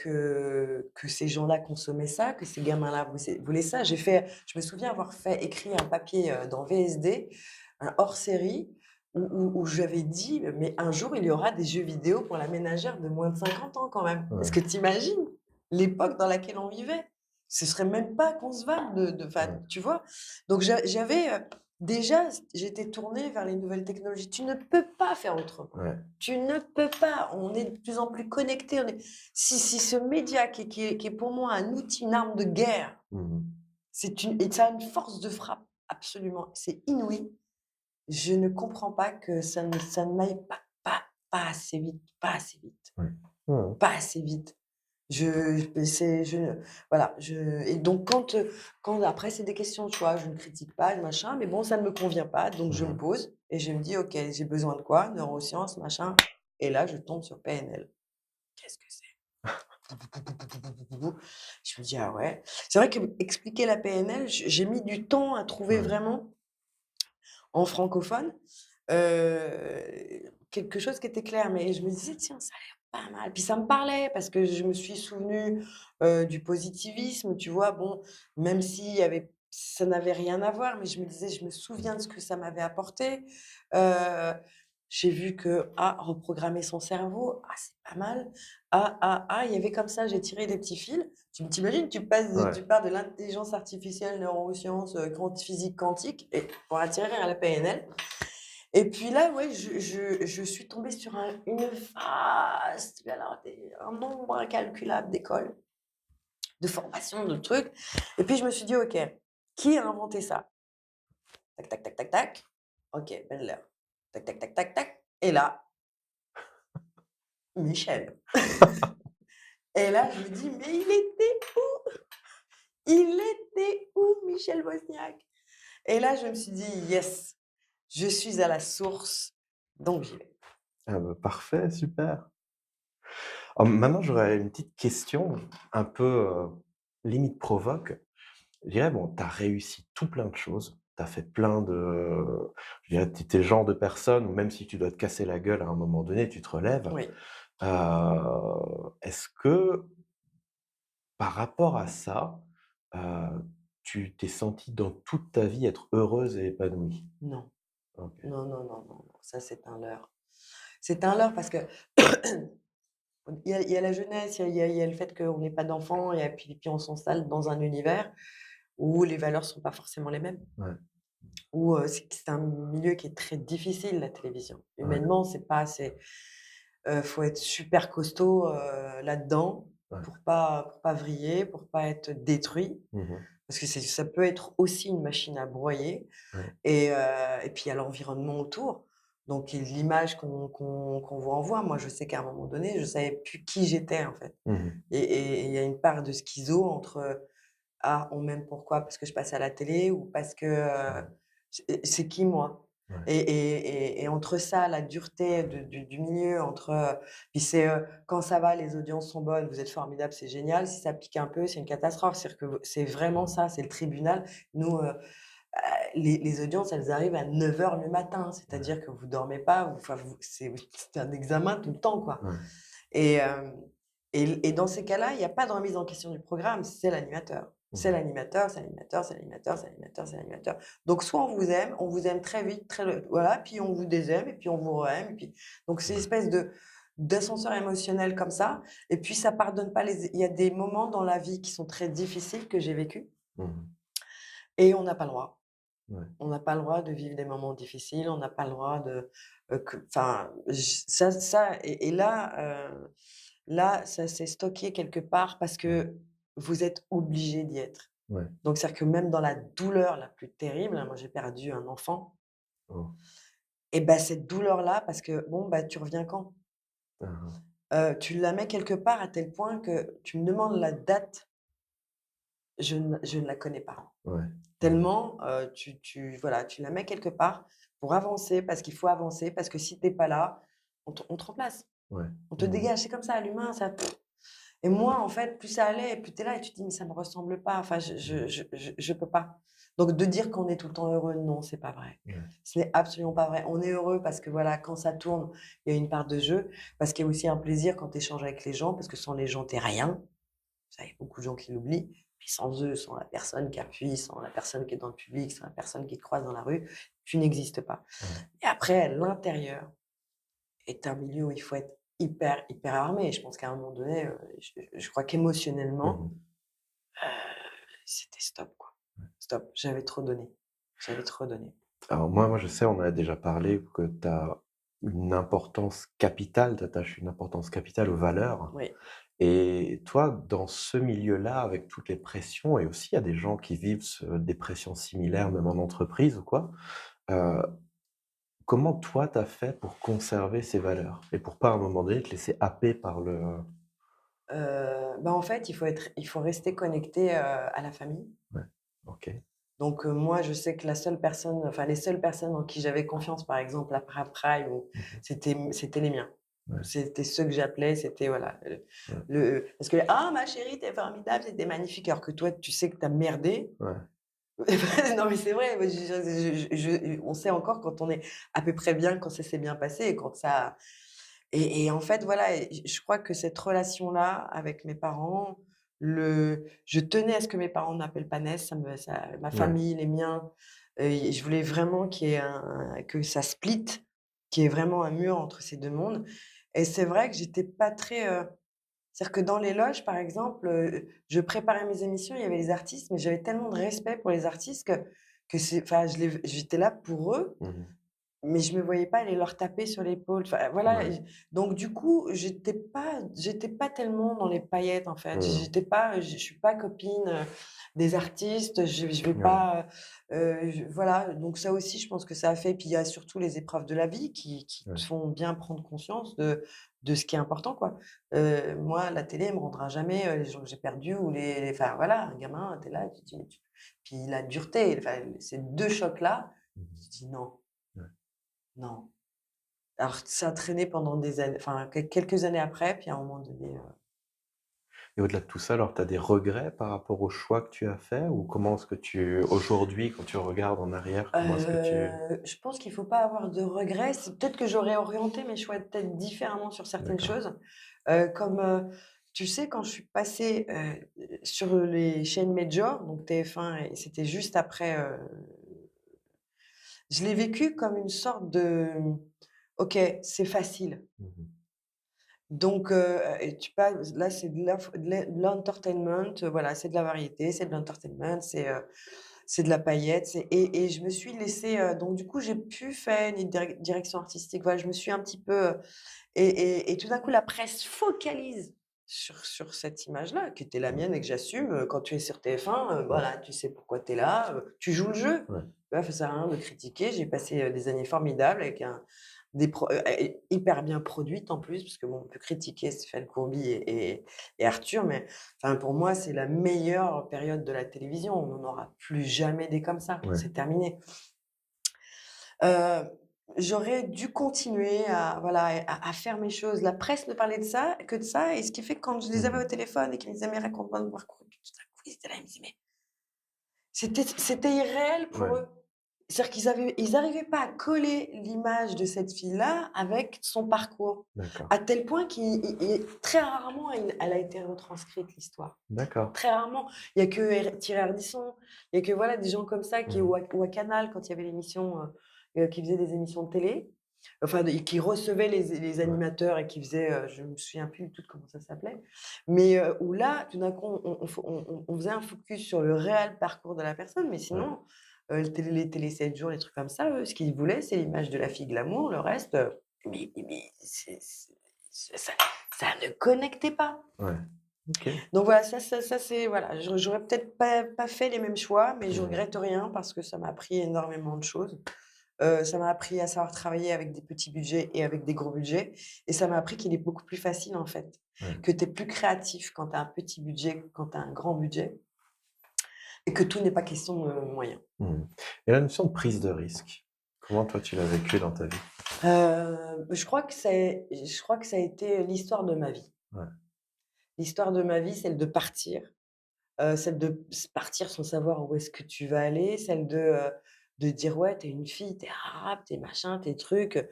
ces gens-là consommaient ça, que ces gamins-là voulaient ça. Je me souviens avoir écrit un papier, dans VSD, un hors-série où j'avais dit: «Mais un jour, il y aura des jeux vidéo pour la ménagère de moins de 50 ans quand même». Est-ce Ouais, que tu imagines l'époque dans laquelle on vivait? Ce serait même pas concevable de enfin, ouais, tu vois? Donc j'avais, déjà j'étais tournée vers les nouvelles technologies. Tu ne peux pas faire autrement. ouais. Tu ne peux pas, on est de plus en plus connectés, si ce média qui est pour moi un outil, une arme de guerre, Mmh. et ça a une force de frappe absolument, c'est inouï. Je ne comprends pas que ça ne m'aille pas assez vite, pas assez vite, Ouais. Ouais, ouais. pas assez vite. C'est je voilà, je et donc quand après c'est des questions de choix, je ne critique pas, machin, mais bon, ça ne me convient pas, donc je me Mmh. pose et je me dis: «OK, j'ai besoin de quoi? Neurosciences, machin» et là, je tombe sur PNL. Qu'est-ce que c'est? Je me dis: «Ah ouais». C'est vrai qu'expliquer la PNL, j'ai mis du temps à trouver Ouais, vraiment, en francophone, quelque chose qui était clair, mais je me disais: «Tiens, ça a l'air pas mal». Puis ça me parlait parce que je me suis souvenue, du positivisme, tu vois? Bon, même s'il y avait ça n'avait rien à voir, mais je me disais: «Je me souviens de ce que ça m'avait apporté». Heu, j'ai vu que, ah, reprogrammer son cerveau, ah, c'est pas mal. Il y avait comme ça, j'ai tiré des petits fils. Tu imagines, ouais. tu pars de l'intelligence artificielle, neurosciences, physique quantique et pour atterrir à la PNL et puis là, ouais, je suis tombée sur une vaste, mais alors un nombre incalculable d'écoles, de formations, de trucs et puis je me suis dit: «OK, qui a inventé ça?» Tac, tac, tac, tac, tac. OK, Bendler. Tac, tac, tac, tac, tac et là, Michel. Et là, je me dis: «Mais il était où? Il était où Michel Wozniak?» Et là, je me suis dit: «Yes, je suis à la source, donc j'y vais». Ah bah, parfait, super. Alors maintenant, j'aurais une petite question un peu, limite provoque. Je dirais, bon, tu as réussi tout plein de choses. Tu as fait plein de je dirais, tu es le genre de personne où même si tu dois te casser la gueule à un moment donné, tu te relèves. Oui. Est-ce que par rapport à ça, heu, tu t'es sentie dans toute ta vie être heureuse et épanouie? Non. OK. Non, non, non, non, non, ça c'est un leurre. C'est un leurre parce que il y a la jeunesse, il y a le fait qu'on n'ait pas d'enfants et puis on s'installe dans un univers où les valeurs sont pas forcément les mêmes. Ouais, Où, c'est un milieu qui est très difficile, la télévision. ouais, Humainement, faut être super costaud, là-dedans ouais. pour pas vriller, pour pas être détruit. Mmh mh. Parce que ça peut être aussi une machine à broyer Ouais. et puis il y a l'environnement autour. Donc qu'on vous renvoie. Moi, je sais qu'à un moment donné, je savais plus qui j'étais, en fait Mmh mh. et il y a une part de schizo entre, ah, on m'aime pourquoi? Parce que je passe à la télé ou parce que, Ouais, c'est qui moi? ouais. Et entre ça, la dureté du milieu, puis c'est, quand ça va, les audiences sont bonnes, vous êtes formidables, c'est génial. Si ça pique un peu, c'est une catastrophe. C'est-à-dire que c'est vraiment Mmh. ça, c'est le tribunal. Nous, les audiences, elles arrivent à 9 heures le matin, Ouais, c'est-à-dire que vous dormez pas, c'est un examen tout le temps, quoi. ouais. Et hem et dans ces cas-là, il y a pas de remise en question du programme, c'est l'animateur. Mmh C'est mh. l'animateur, c'est l'animateur, c'est l'animateur, c'est l'animateur, c'est l'animateur. Donc soit on vous aime très vite, voilà, puis on vous désaime et puis on vous re-aime et puis donc c'est une Ouais. espèce d'ascenseur émotionnel comme ça et puis ça pardonne pas il y a des moments dans la vie qui sont très difficiles que j'ai vécus Mmh. Et on n'a pas le droit. Ouais. On n'a pas le droit de vivre des moments difficiles, on n'a pas le droit de, enfin, ça et là, là, ça s'est stocké quelque part parce Mmh. que vous êtes obligé d'y être. Ouais. Donc c'est-à-dire que même dans la douleur la plus terrible, hein, moi j'ai perdu un enfant Oh. et bah, cette douleur-là parce que bon, bah, tu reviens quand? Hein, hein. Tu la mets quelque part à tel point que tu me demandes la date, je ne la connais pas. Ouais. Mmh. Tellement, tu voilà, tu la mets quelque part pour avancer, parce qu'il faut avancer, parce que si tu es pas là, on te remplace, Ouais. on te Mmh. dégage. C'est comme ça, l'humain, ça et moi, en fait, plus ça allait, plus tu es là et tu te dis: «Mais ça me ressemble pas». Enfin, Mmh. je peux pas. Donc de dire qu'on est tout le temps heureux, non, c'est pas vrai. Ouais. Ce n'est absolument pas vrai. On est heureux parce que, voilà, quand ça tourne, il y a une part de jeu, parce qu'il y a aussi un plaisir quand tu échanges avec les gens, parce que sans les gens, tu es rien. Ça, il y a beaucoup de gens qui l'oublient. Mais sans eux, sans la personne qui appuie, sans la personne qui est dans le public, sans la personne qui te croise dans la rue, tu n'existes pas. Ouais. Et après, l'intérieur est un milieu où il faut être hyper, hyper armé. Je pense qu'à un moment donné, je crois qu'émotionnellement, Mmh. heu, c'était stop, quoi. Stop, j'avais trop donné. J'avais trop donné. Alors moi je sais, on en a déjà parlé, que tu as une importance capitale, tu attaches une importance capitale aux valeurs. Oui. Et toi, dans ce milieu-là, avec toutes les pressions, et aussi il y a des gens qui vivent des pressions similaires, même en entreprise ou quoi, heu, comment toi tu as fait pour conserver ces valeurs? Et pour pas à un moment donné te laisser happer par le Bah, en fait, il faut rester connecté, à la famille. ouais, OK. Donc, moi, je sais que la seule personne, enfin, les seules personnes en qui j'avais confiance, par exemple, après Prime ou Mmh mh. c'était les miens. Ouais, C'était ceux que j'appelais, c'était voilà, ouais, parce que: «Ah ma chérie, tu es formidable, c'était magnifique», alors que toi, tu sais que tu as merdé. ouais, Non, mais c'est vrai, moi, on sait encore quand on est à peu près bien, quand ça s'est bien passé et quand ça et en fait, voilà et je crois que cette relation-là avec mes parents, je tenais à ce que mes parents n'appellent pas Ness, ça ma ouais, famille, les miens, je voulais vraiment qu'il y ait que ça split, qu'il y ait vraiment un mur entre ces 2 mondes et c'est vrai que j'étais pas très, c'est-à-dire que dans les loges, par exemple, je préparais mes émissions, il y avait les artistes, mais j'avais tellement de respect pour les artistes que enfin, j'étais là pour eux, mmh mh. mais je me voyais pas aller leur taper sur l'épaule, enfin voilà Ouais, et donc du coup, j'étais pas tellement dans les paillettes, en fait. mmh, J'étais pas, je suis pas copine, des artistes, je vais ouais, pas, je voilà, donc ça aussi, je pense que ça a fait puis il y a surtout les épreuves de la vie qui te ouais, font bien prendre conscience de ce qui est important, quoi. Moi, la télé me rendra jamais, les gens que j'ai perdus ou enfin voilà, un gamin, tu es là, tu te dis: «Mais tu» puis la dureté, enfin ces 2 chocs-là, mmh tu te dis: «Non, mh, ouais. non». Alors ça a traîné pendant des années, enfin quelques années après, puis à un moment donné, Et au-delà de tout ça, alors tu as des regrets par rapport aux choix que tu as faits? Ou comment est-ce que aujourd'hui, quand tu regardes en arrière, comment est-ce que tu je pense qu'il faut pas avoir de regrets. C'est peut-être que j'aurais orienté mes choix peut-être différemment sur certaines d'accord. choses, comme, tu sais quand je suis passée, sur les chaînes majors, donc TF1 et c'était juste après, je l'ai vécu comme une sorte de, «OK, c'est facile». Mmh mh. Donc, et tu passes là, c'est de l'entertainment, voilà, c'est de la variété, c'est de l'entertainment, c'est de la paillette, et je me suis laissée, donc du coup, j'ai plus fait ni de direction artistique. Voilà, je me suis un petit peu, et tout d'un coup, la presse focalise sur cette image-là, qui était la Ouais, mienne et que j'assume, quand tu es sur TF1, ouais, voilà, tu sais pourquoi tu es là, tu joues le jeu. ouais, Tu vois? Ça sert à rien de critiquer. J'ai passé, des années formidables avec hyper bien produites en plus, parce que bon, on peut critiquer Stéphane Courby et Arthur, mais enfin pour moi, c'est la meilleure période de la télévision. On n'en aura plus jamais des comme ça, ouais. c'est terminé. Heu, J'aurais dû continuer à voilà, à faire mes choses. La presse ne parlait de ça que de ça, et ce qui fait que quand je les Mmh avais mh. au téléphone et qu'ils me disaient: «Mais raconte-moi ton parcours», et puis tout à coup, ils étaient là, ils me disaient: «Mais» c'était irréel pour Ouais, eux. C'est-à-dire ils arrivaient pas à coller l'image de cette fille-là avec son parcours. d'accord. À tel point très rarement, elle a été retranscrite l'histoire. D'accord. Très rarement. Il y a que Thierry Ardisson, il y a que voilà des gens comme ça Mmh qui mh. ou à Canal quand il y avait l'émission, qui faisait des émissions de télé. enfin, qui recevait les Ouais, animateurs et qui faisait, je me souviens plus du tout de comment ça s'appelait, mais où là, tout d'un coup, on faisait un focus sur le réel parcours de la personne, mais ouais. sinon, les télé 7 jours, les trucs comme ça, eux, ce qu'ils voulaient, c'est l'image de la fille glamour, le reste, mais ça ne connectait pas. Ouais. OK. Donc voilà, ça c'est voilà, j'aurais peut-être pas fait les mêmes choix, mais je Mmh. regrette rien parce que ça m'a appris énormément de choses. Ça m'a appris à savoir travailler avec des petits budgets et avec des gros budgets et ça m'a appris qu'il est beaucoup plus facile, en fait, Ouais. que tu es plus créatif quand tu as un petit budget que quand tu as un grand budget et que tout n'est pas question de moyens. Mmh. Et la notion de prise de risque, comment toi tu l'as vécu dans ta vie? Je crois que ça a été l'histoire de ma vie. Ouais. L'histoire de ma vie, celle de partir, celle de partir sans savoir où est-ce que tu vas aller, celle de dire: «Ouais, t'es une fille, t'es arabe, t'es machin, t'es truc».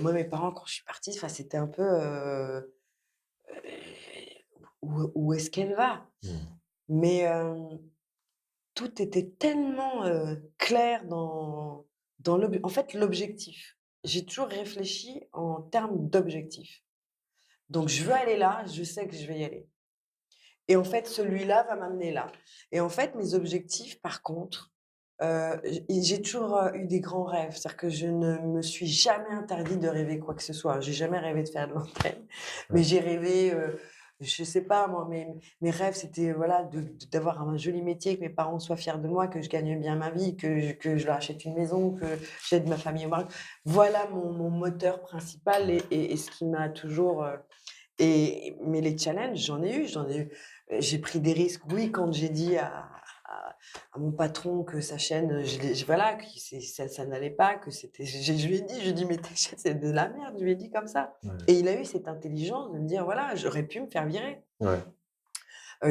Moi, mes parents, quand je suis partie, enfin, c'était un peu, «Où est-ce qu'elle va?» Mmh. mais tout était tellement, clair dans l'objectif. J'ai toujours réfléchi en termes d'objectif. Donc je veux aller là, je sais que je vais y aller. Et en fait, celui-là va m'amener là. Et en fait, mes objectifs, par contre, j'ai toujours, eu des grands rêves. C'est-à-dire que je ne me suis jamais interdit de rêver quoi que ce soit. J'ai jamais rêvé de faire de l'antenne, mais Ouais. j'ai rêvé, je sais pas moi, mes rêves, c'était, voilà, d'avoir un joli métier, que mes parents soient fiers de moi, que je gagne bien ma vie, que je leur achète une maison, que j'aide ma famille au Maroc. Voilà mon moteur principal Ouais. et ce qui m'a toujours, mais les challenges, j'en ai eu. J'ai pris des risques, oui, quand j'ai dit à à mon patron que sa chaîne, voilà, que ça n'allait pas, que c'était je lui ai dit, je lui ai dit: «Mais ta chaîne, c'est de la merde», je lui ai dit comme ça Ouais. et il a eu cette intelligence de me dire: «Voilà, j'aurais pu me faire virer». Ouais.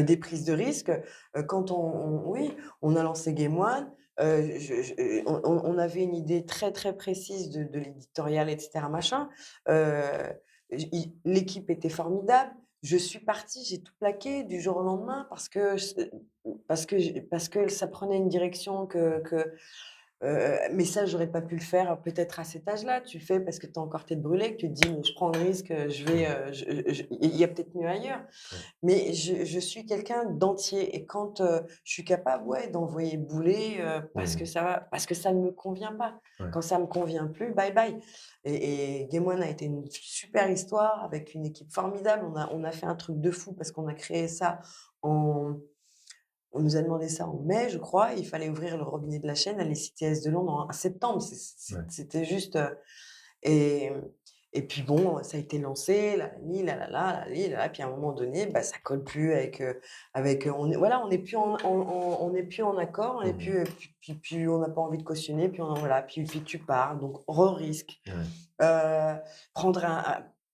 Des prises de risques, quand oui, on a lancé Game One, on avait une idée très, très précise de l'éditorial et cetera machin, l'équipe était formidable. Je suis partie, j'ai tout plaqué du jour au lendemain parce que ça prenait une direction mais ça, j'aurais pas pu le faire peut-être à cet âge-là. Tu le fais parce que tu as encore tête brûlée, que tu te dis: «Mais je prends le risque, je vais, Mmh. il y a peut-être mieux ailleurs». Ouais. Mais je suis quelqu'un d'entier et quand, je suis capable, ouais, d'envoyer bouler, Mmh. parce que ça ne me convient pas. Ouais. Quand ça me convient plus, bye bye et Game One a été une super histoire avec une équipe formidable. On a fait un truc de fou parce qu'on a créé ça en on nous a demandé ça en mai, je crois. Il fallait ouvrir le robinet de la chaîne à l'ECTS de Londres en septembre. Ouais. C'était juste, et et puis bon, ça a été lancé, la la la la la la la, puis à un moment donné, bah, ça colle plus on est voilà, on n'est plus en accord, on est Mmh. plus, puis on n'a pas envie de cautionner, puis voilà, puis tu pars, donc re-risque. Ouais. Heu, prendre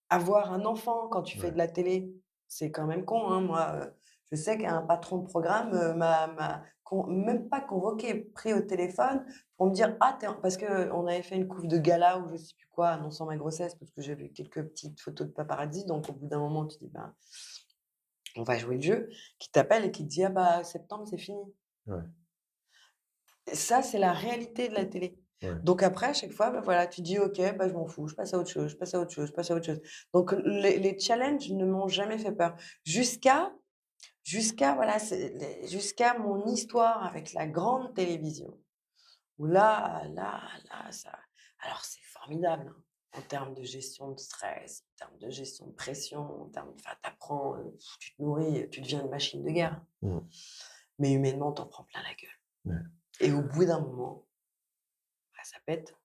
avoir un enfant quand tu fais Ouais. de la télé, c'est quand même con, hein. Moi, je sais qu'un patron de programme, m'a même pas convoqué, pris au téléphone pour me dire: «Ah, tu en» parce qu'on avait fait une couve de gala ou je sais plus quoi, annonçant ma grossesse parce que j'avais quelques petites photos de paparazzi, donc au bout d'un moment, tu dis: «Ben, on va jouer le jeu», qui t'appelle et qui te dit: «Ah bah, septembre, c'est fini». Ouais. Et ça, c'est la réalité de la télé. Ouais. Donc après, à chaque fois, bah, voilà, tu dis: «OK, bah, je m'en fous, je passe à autre chose, je passe à autre chose, je passe à autre chose». Donc les challenges ne m'ont jamais fait peur. Jusqu'à voilà, jusqu'à mon histoire avec la grande télévision, où là, ça alors c'est formidable, hein, en termes de gestion de stress, en termes de gestion de pression, en termes enfin, tu apprends, tu te nourris, tu deviens une machine de guerre. Mmh. Mais humainement, tu en prends plein la gueule. Ouais. Et au bout d'un moment, bah, ça pète.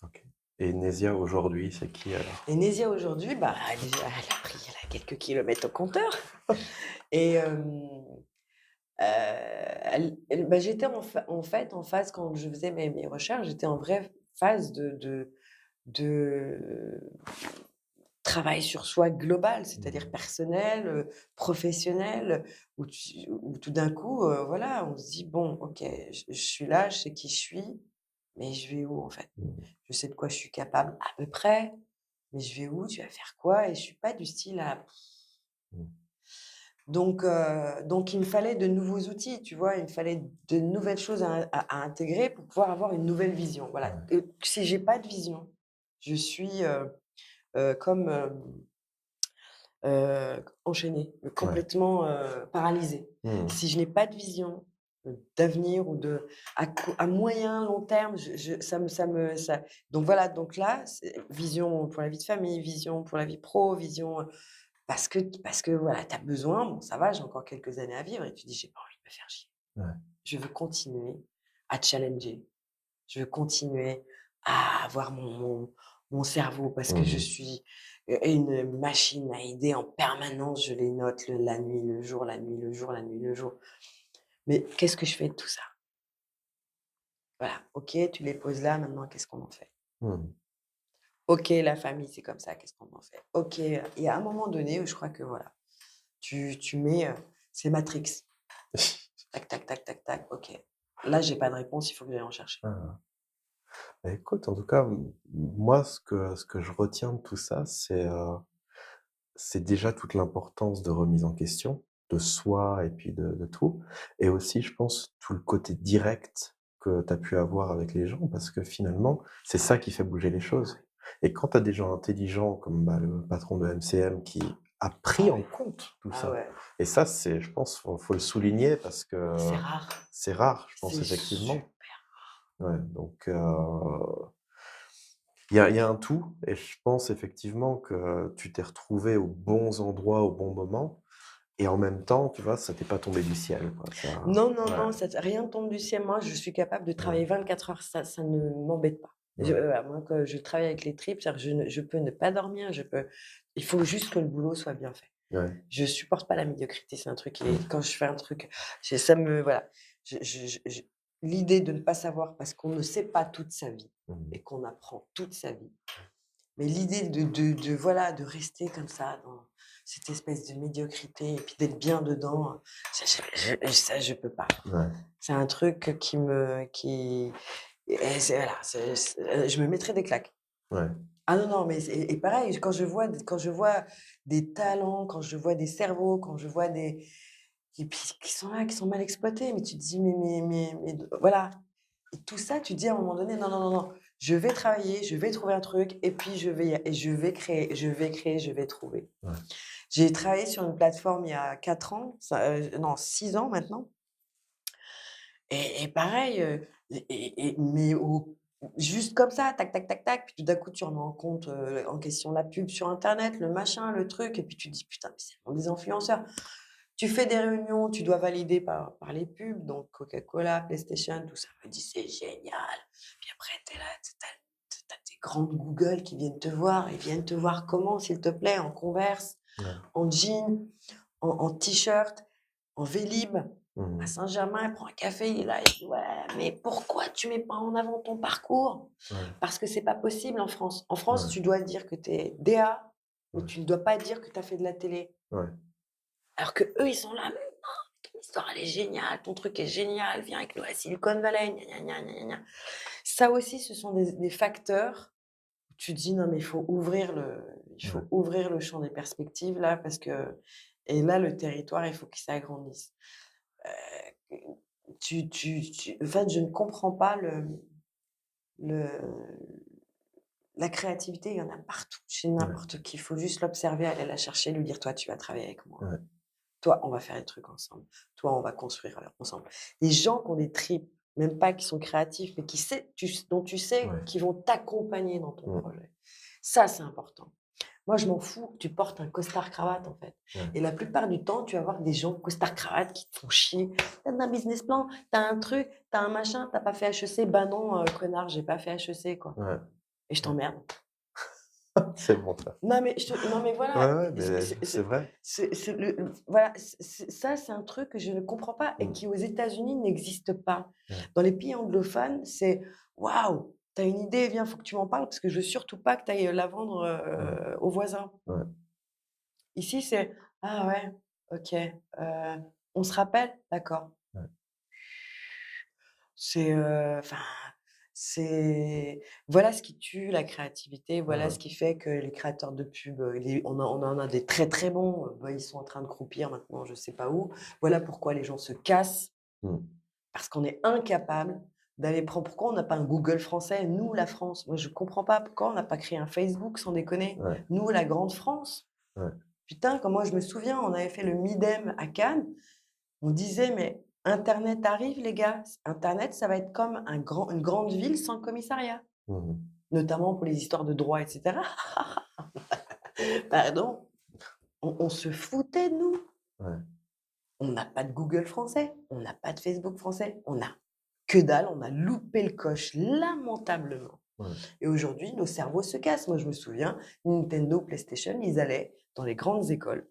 OK. Et Nesia aujourd'hui, c'est qui alors? Et Nézia aujourd'hui, bah, elle a quelques kilomètres au compteur et bah, j'étais en fait, en phase quand je faisais mes recherches, j'étais en vraie phase de travail sur soi global, c'est-à-dire Mmh. personnel, professionnel, où tout d'un coup, voilà, on se dit: «Bon, OK, je suis là, je sais qui je suis, mais je vais où en fait? Mmh. Je sais de quoi je suis capable à peu près, mais je vais où? Tu vas faire quoi?» et je suis pas du style à Mmh. Donc il me fallait de nouveaux outils, tu vois? Il me fallait de nouvelles choses à intégrer pour pouvoir avoir une nouvelle vision, voilà. Ouais. Si j'ai pas de vision, je suis, comme, enchaînée, Ouais. complètement, paralysée. Mmh. Si je n'ai pas de vision, d'avenir ou à moyen, long terme, je ça donc voilà, donc là, c'est vision pour la vie de famille, vision pour la vie pro, vision, parce que voilà, tu as besoin, bon ça va, j'ai encore quelques années à vivre et tu dis: «J'ai pas envie de me faire chier». Ouais. Je veux continuer à challenger. Je veux continuer à avoir mon cerveau parce que je Mmh. suis, une machine à idées en permanence. Je les note la nuit, le jour, la nuit, le jour, la nuit, le jour. Mais qu'est-ce que je fais de tout ça? Voilà, OK, tu les poses là, maintenant qu'est-ce qu'on en fait? Mmh. OK, la famille, c'est comme ça, qu'est-ce qu'on en fait? OK, et à un moment donné, je crois que voilà, tu mets, c'est Matrix. Tac, tac, tac, tac, tac, OK. Là, j'ai pas de réponse, il faut que j'aille en chercher. Ah. Bah, écoute, en tout cas, moi, ce que je retiens de tout ça, c'est déjà toute l'importance de remise en question, de soi et puis de tout. Et aussi, je pense, tout le côté direct que tu as pu avoir avec les gens parce que finalement, c'est ça qui fait bouger les Ah choses. ouais, Et quand tu as des gens intelligents comme, bah, le patron de MCM qui a ah pris en ouais, compte tout ah ça. ouais, Et ça, c'est je pense, faut le souligner parce que c'est rare, c'est rare, je pense c'est effectivement. super. Ouais, donc il y a un tout et je pense effectivement que tu t'es retrouvé aux bons endroits, au bon moment et en même temps, tu vois, ça t'est pas tombé du ciel, quoi, ça Non, non, ouais, non, ça rien tombe du ciel. Moi, je suis capable de ouais, travailler 24 heures, ça ne m'embête pas. ouais, Moi, quand je travaille avec les tripes, c'est-à-dire que je peux ne pas dormir, il faut juste que le boulot soit bien fait. ouais, Je supporte pas la médiocrité, c'est un truc qui mmh, est quand je fais un truc, ça me voilà, je l'idée de ne pas savoir parce qu'on ne sait pas toute sa vie mmh, et qu'on apprend toute sa vie. Mais l'idée de voilà, de rester comme ça dans cette espèce de médiocrité et puis d'être bien dedans, ça je peux pas. ouais, C'est un truc qui et c'est voilà, je me mettrais des claques. ouais, Ah non, non, mais et pareil, quand je vois des talents, quand je vois des cerveaux, quand je vois des et puis qui sont là, qui sont mal exploités, mais tu te dis: «Mais» voilà. Et tout ça, tu te dis à un moment donné: «Non, non, non, non, je vais travailler, je vais trouver un truc et puis je vais créer, je vais trouver». ouais, J'ai travaillé sur une plateforme il y a 4 ans, ça, non 6 ans maintenant et pareil, mais juste comme ça, tac, tac, tac, tac, puis tout d'un coup, tu remets en compte, en question la pub sur internet, le machin, le truc et puis tu te dis: «Putain, mais c'est vraiment des influenceurs». Tu fais des réunions, tu dois valider par les pubs, donc Coca-Cola, PlayStation, tout ça. Je me dis: «C'est génial». Puis après, tu es là, tu as des grandes Google qui viennent te voir. Ils viennent te voir comment, s'il te plaît? En Converse, ouais, en jean, en t-shirt, en Vélib, à mmh, Saint-Germain. Il prend un café, il est là, il dit: «Ouais, mais pourquoi tu mets pas en avant ton parcours?» ouais, Parce que c'est pas possible en France. En France, ouais, tu dois dire que tu es DA, mais ouais, tu ne dois pas dire que tu as fait de la télé. ouais, Alors qu'eux, ils sont là: ton histoire, elle est géniale, ton truc est génial, viens avec nous à Silicon Valley, gna gna gna gna gna. Ça aussi, ce sont des facteurs où tu te dis: «Non, mais il ouais, faut ouvrir le champ des perspectives là parce que» et là, le territoire, il faut qu'il s'agrandisse. Heu, en fait, je ne comprends pas le la créativité, il y en a partout, chez ouais, n'importe qui. Il faut juste l'observer, aller la chercher, lui dire: «Toi, tu vas travailler avec moi». ouais, Toi, on va faire des trucs ensemble. Toi, on va construire, ensemble. Des gens qui ont des tripes, même pas qui sont créatifs, mais dont tu sais ouais, qu'ils vont t'accompagner dans ton mmh, projet. Ça, c'est important. Moi, je m'en fous que tu portes un costard-cravate, en fait. ouais, Et la plupart du temps, tu vas voir des gens costard-cravate qui te font chier. «Tu un business plan, t'as un truc, t'as un machin, t'as pas fait HEC?» «Bah non, connard, j'ai pas fait HEC, quoi. ouais, Et je ouais. t'emmerde». C'est bon ça. Non mais Ouais, voilà, ouais, mais c'est vrai. c'est voilà, ça, c'est un truc que je ne comprends pas et Mmh, qui aux États-Unis n'existe pas. ouais, Dans les pays anglophones, c'est: «Waouh, tu as une idée, viens, faut que tu m'en parles parce que je veux surtout pas que tu ailles la vendre, ouais, aux voisins». ouais, Ici, c'est: «Ah ouais, OK, on se rappelle? D'accord». ouais, C'est, enfin, C'est voilà ce qui tue la créativité, voilà Ouais, ce qui fait que les créateurs de pub, on en a des très, très bons, bah, ils sont en train de croupir maintenant, je sais pas où. Voilà pourquoi les gens se cassent, mmh, parce qu'on est incapable d'aller prendre pourquoi on n'a pas un Google français? Nous, la France, moi je comprends pas pourquoi on n'a pas créé un Facebook sans déconner? ouais, Nous, la grande France. ouais. Putain, quand moi je me souviens, on avait fait le Midem à Cannes, on disait: «Mais internet arrive les gars, internet ça va être comme une grande ville sans commissariat». Mmh mh. Notamment pour les histoires de droit et cetera. Pardon, on se foutait de nous. Ouais, On n'a pas de Google français, on n'a pas de Facebook français, on a que dalle, on a loupé le coche lamentablement ouais. et aujourd'hui, nos cerveaux se cassent. Moi, je me souviens, Nintendo, PlayStation, ils allaient dans les grandes écoles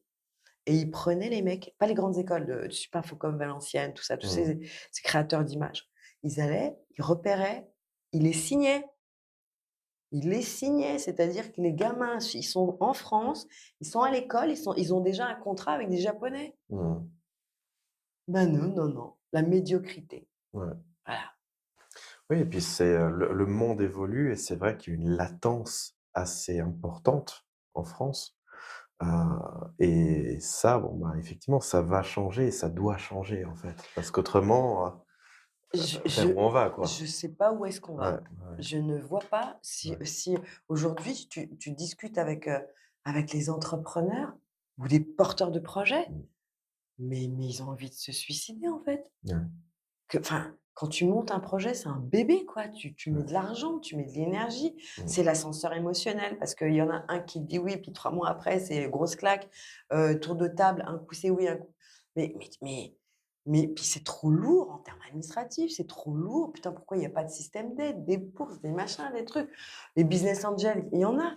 et ils prenaient les mecs, pas les grandes écoles de Super Infocom, Valenciennes, tout ça, tous Mmh. ces créateurs d'images. Ils allaient, ils repéraient, ils les signaient. Ils les signaient, c'est-à-dire que les gamins, ils sont en France, ils sont à l'école, ils ont déjà un contrat avec des Japonais. Mmh. Ben non, non, non, la médiocrité, Ouais. voilà. Oui et puis le monde évolue et c'est vrai qu'il y a une latence assez importante en France, heu et ça, bon, bah, effectivement, ça va changer et ça doit changer, en fait. Parce qu'autrement, Je je vers où on va, je quoi? sais pas où est-ce qu'on Ouais, va. ouais, Je ne vois pas ouais. si aujourd'hui tu discutes avec les entrepreneurs ou les porteurs de projets, Mmh. mais ils ont envie de se suicider, en fait. Ouais, Enfin, quand tu montes un projet, c'est un bébé, quoi. Tu mets ouais. de l'argent, tu mets de l'énergie. Mmh. C'est l'ascenseur émotionnel parce qu'il y en a un qui te dit oui, puis 3 mois après, c'est grosse claque, tour de table, un coup c'est oui, un coup mais puis c'est trop lourd en termes administratifs, c'est trop lourd. Putain, pourquoi il y a pas de système d'aide, des bourses, des machins, des trucs? Les business angels, il y en a,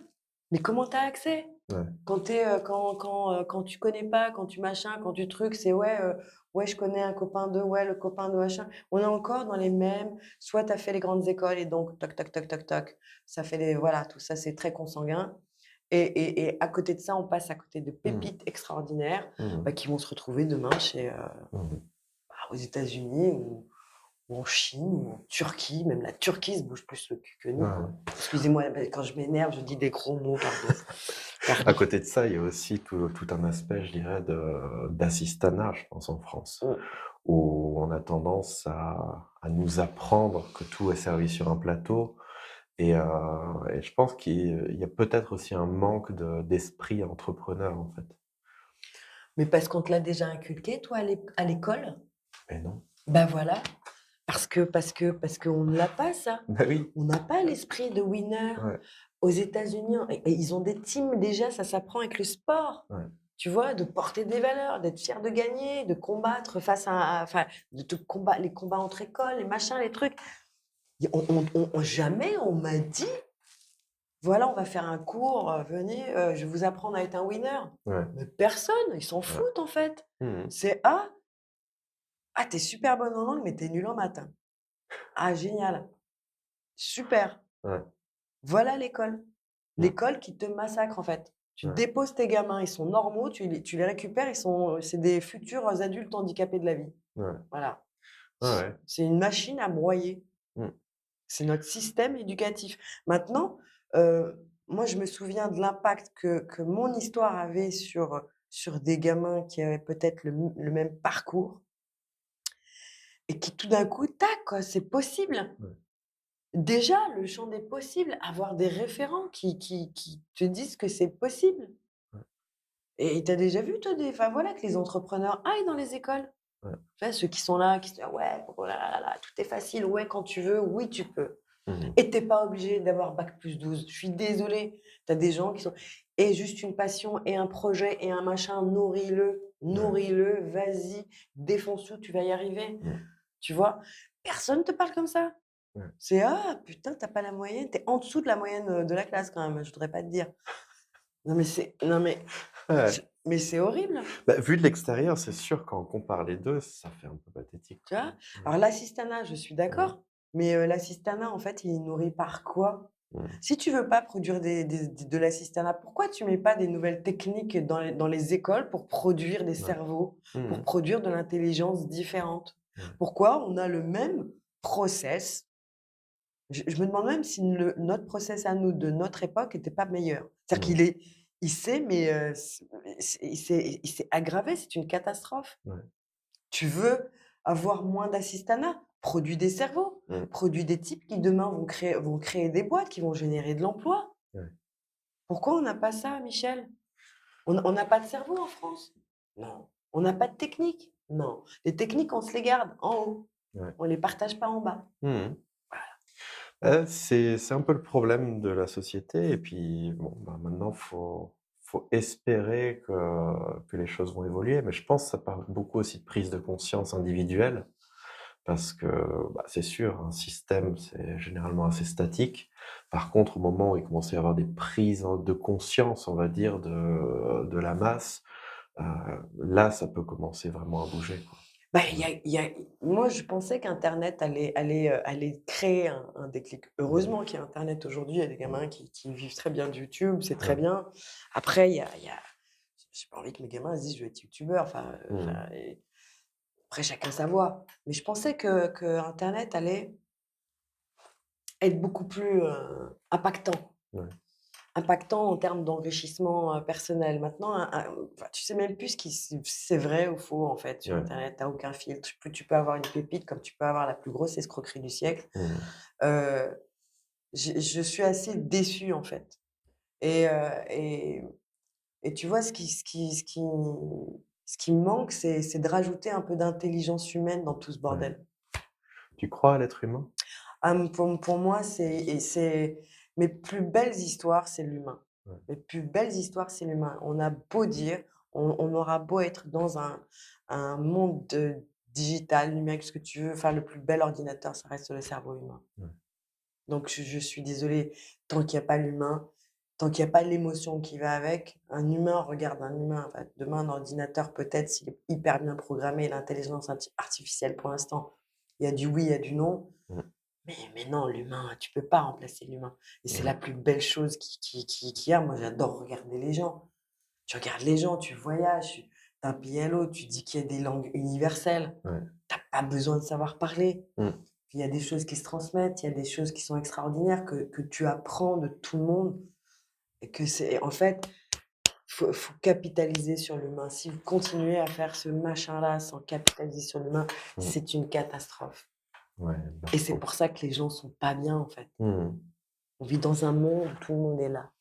mais comment tu as accès? Ouais. Quand tu quand tu connais pas, quand tu machin, quand tu trucs, c'est ouais, ouais, je connais un copain de ouais, le copain de machin. On est encore dans les mêmes soit tu as fait les grandes écoles et donc toc, toc, toc, toc, toc, ça fait des voilà, tout ça, c'est très consanguin et à côté de ça, on passe à côté de Mmh. pépites extraordinaires, Mmh mh. bah, qui vont se retrouver demain chez, Mmh mh. bah, aux États-Unis ou en Chine ou en Turquie. Même la Turquie se bouge plus le cul que nous, Ouais. quoi. Excusez-moi, bah, quand je m'énerve, je dis des gros mots, pardon. À Pardon. côté de ça, il y a aussi tout un aspect, je dirais, d'assistanat, je pense, en France, Mmh. où on a tendance à nous apprendre que tout est servi sur un plateau et je pense qu'il y a peut-être aussi un manque d'esprit entrepreneur, en fait. Mais parce qu'on te l'a déjà inculqué, toi, à l'école? Mais non. Bah, voilà, parce qu'on ne l'a pas ça. Bah oui, On n'a pas l'esprit de winner. ouais, Aux États-Unis, et ils ont des teams déjà, ça s'apprend avec le sport. ouais. Tu vois? De porter des valeurs, d'être fier de gagner, de combattre face enfin, de te combat les combats entre écoles, les machins, les trucs. Y jamais on m'a dit: «Voilà, on va faire un cours, venez, je vais vous apprendre à être un winner». Ouais, Mais personne, ils s'en ouais. foutent en fait. Mmh mh. C'est: «Ah, tu es super bonne en langue, mais tu es nulle en maths, hein. Ah génial, super». Ouais. Voilà l'école. Mmh. L'école qui te massacre en fait. Tu Ouais, déposes tes gamins, ils sont normaux, tu les récupères, c'est des futurs adultes handicapés de la vie. ouais. Voilà. Ouais, ouais. C'est une machine à broyer. Mmh. C'est notre système éducatif. Maintenant, moi je me souviens de l'impact que mon histoire avait sur des gamins qui avaient peut-être le même parcours et qui tout d'un coup, tac quoi, c'est possible. Ouais, Déjà, le champ des possibles, avoir des référents qui te disent que c'est possible. ouais, Et tu as déjà vu toi des enfin voilà, que les entrepreneurs aillent dans les écoles? ouais. Tu vois, ceux qui sont là, qui se disent: «Ah ouais, oh là là là là, tout est facile, ouais, quand tu veux, oui, tu peux Mmh mh. et tu es pas obligé d'avoir bac+12. Je suis désolée, tu as des gens qui sont et juste une passion et un projet et un machin, nourris-le, Ouais. nourris-le, vas-y, défonce tout, tu vas y arriver». Mmh. Tu vois? Personne te parle comme ça. Ouais. C'est: «Ah putain, tu as pas la moyenne, tu es en dessous de la moyenne, de la classe quand même, je voudrais pas te dire». Non Ouais. mais c'est horrible, Bah, vu de l'extérieur, c'est sûr quand on compare les 2, ça fait un peu pathétique, tu quoi. vois? Ouais. Alors l'assistanat, je suis Mmh. d'accord, mais l'assistanat, en fait, il est nourri par quoi? Mmh. Si tu veux pas produire de l'assistanat, pourquoi tu mets pas des nouvelles techniques dans les écoles pour produire des Ouais. cerveaux, Mmh pour mh. produire de l'intelligence différente? Ouais. Pourquoi on a le même process Je me demande même si notre process à nous, de notre époque, était pas meilleur. C'est-à-dire Ouais, il sait, mais il s'est aggravé, c'est une catastrophe. ouais. Tu veux avoir moins d'assistanat? Produis des cerveaux, Mmh. produis des types qui demain vont créer des boîtes, qui vont générer de l'emploi. Ouais, Pourquoi on n'a pas ça, Michel? On n'a pas de cerveau en France? Non. On n'a pas de technique? Non. Les techniques, on se les garde en haut. ouais. On les partage pas en bas. Mmh. C'est un peu le problème de la société et puis bon, bah, maintenant faut espérer que les choses vont évoluer, mais je pense que ça part beaucoup aussi de prise de conscience individuelle parce que, bah, c'est sûr, un système, c'est généralement assez statique. Par contre, au moment où il commence à y avoir des prises de conscience, on va dire, de la masse, heu, là, ça peut commencer vraiment à bouger, quoi. Bah, Ouais, il y a moi, je pensais qu'internet allait créer un déclic. mmh, Heureusement qu'il y a internet aujourd'hui, il y a des gamins qui vivent très bien de YouTube, c'est très ouais, bien. Après, il y a j'ai pas envie que mes gamins se disent: «Je vais être youtubeur», mmh, et après chacun sa voie. Mais je pensais que internet allait être beaucoup plus, impactant. ouais, Impactant en termes d'enrichissement, personnel. Maintenant, enfin, tu sais même plus ce qui c'est vrai ou faux, en fait, sur ouais, internet. Tu as aucun filtre. Tu peux avoir une pépite comme tu peux avoir la plus grosse escroquerie du siècle. mmh, Heu, je suis assez déçue, en fait, et tu vois, ce qui me manque, c'est de rajouter un peu d'intelligence humaine dans tout ce ouais. bordel. Tu crois à l'être humain? Pour moi, c'est mes plus belles histoires, c'est l'humain. Ouais, Mes plus belles histoires, c'est l'humain. On a beau dire, on aura beau être dans un monde, digital, numérique, ce que tu veux, enfin, le plus bel ordinateur, ça reste le cerveau humain. ouais, Donc je suis désolée, tant qu'il y a pas l'humain, tant qu'il y a pas l'émotion qui va avec, un humain regarde un humain. Enfin, demain, un ordinateur, peut-être, s'il est hyper bien programmé, l'intelligence artificielle, pour l'instant, il y a du oui, il y a du non. mmh, Mais non, l'humain, tu peux pas remplacer l'humain, et c'est ouais, la plus belle chose qu'il y a. Moi, j'adore regarder les gens. Tu regardes les gens, tu voyages, d'un pays à l'autre, tu dis qu'il y a des langues universelles. ouais, Tu pas besoin de savoir parler. mmh, Il y a des choses qui se transmettent, il y a des choses qui sont extraordinaires que tu apprends de tout le monde, et que c'est en fait, faut capitaliser sur l'humain. Si vous continuez à faire ce machin-là sans capitaliser sur l'humain, mmh, c'est une catastrophe, ouais, bah, et je c'est comprends. pour ça que les gens sont pas bien, en fait. Mmh, On vit dans un monde où tout le monde est là.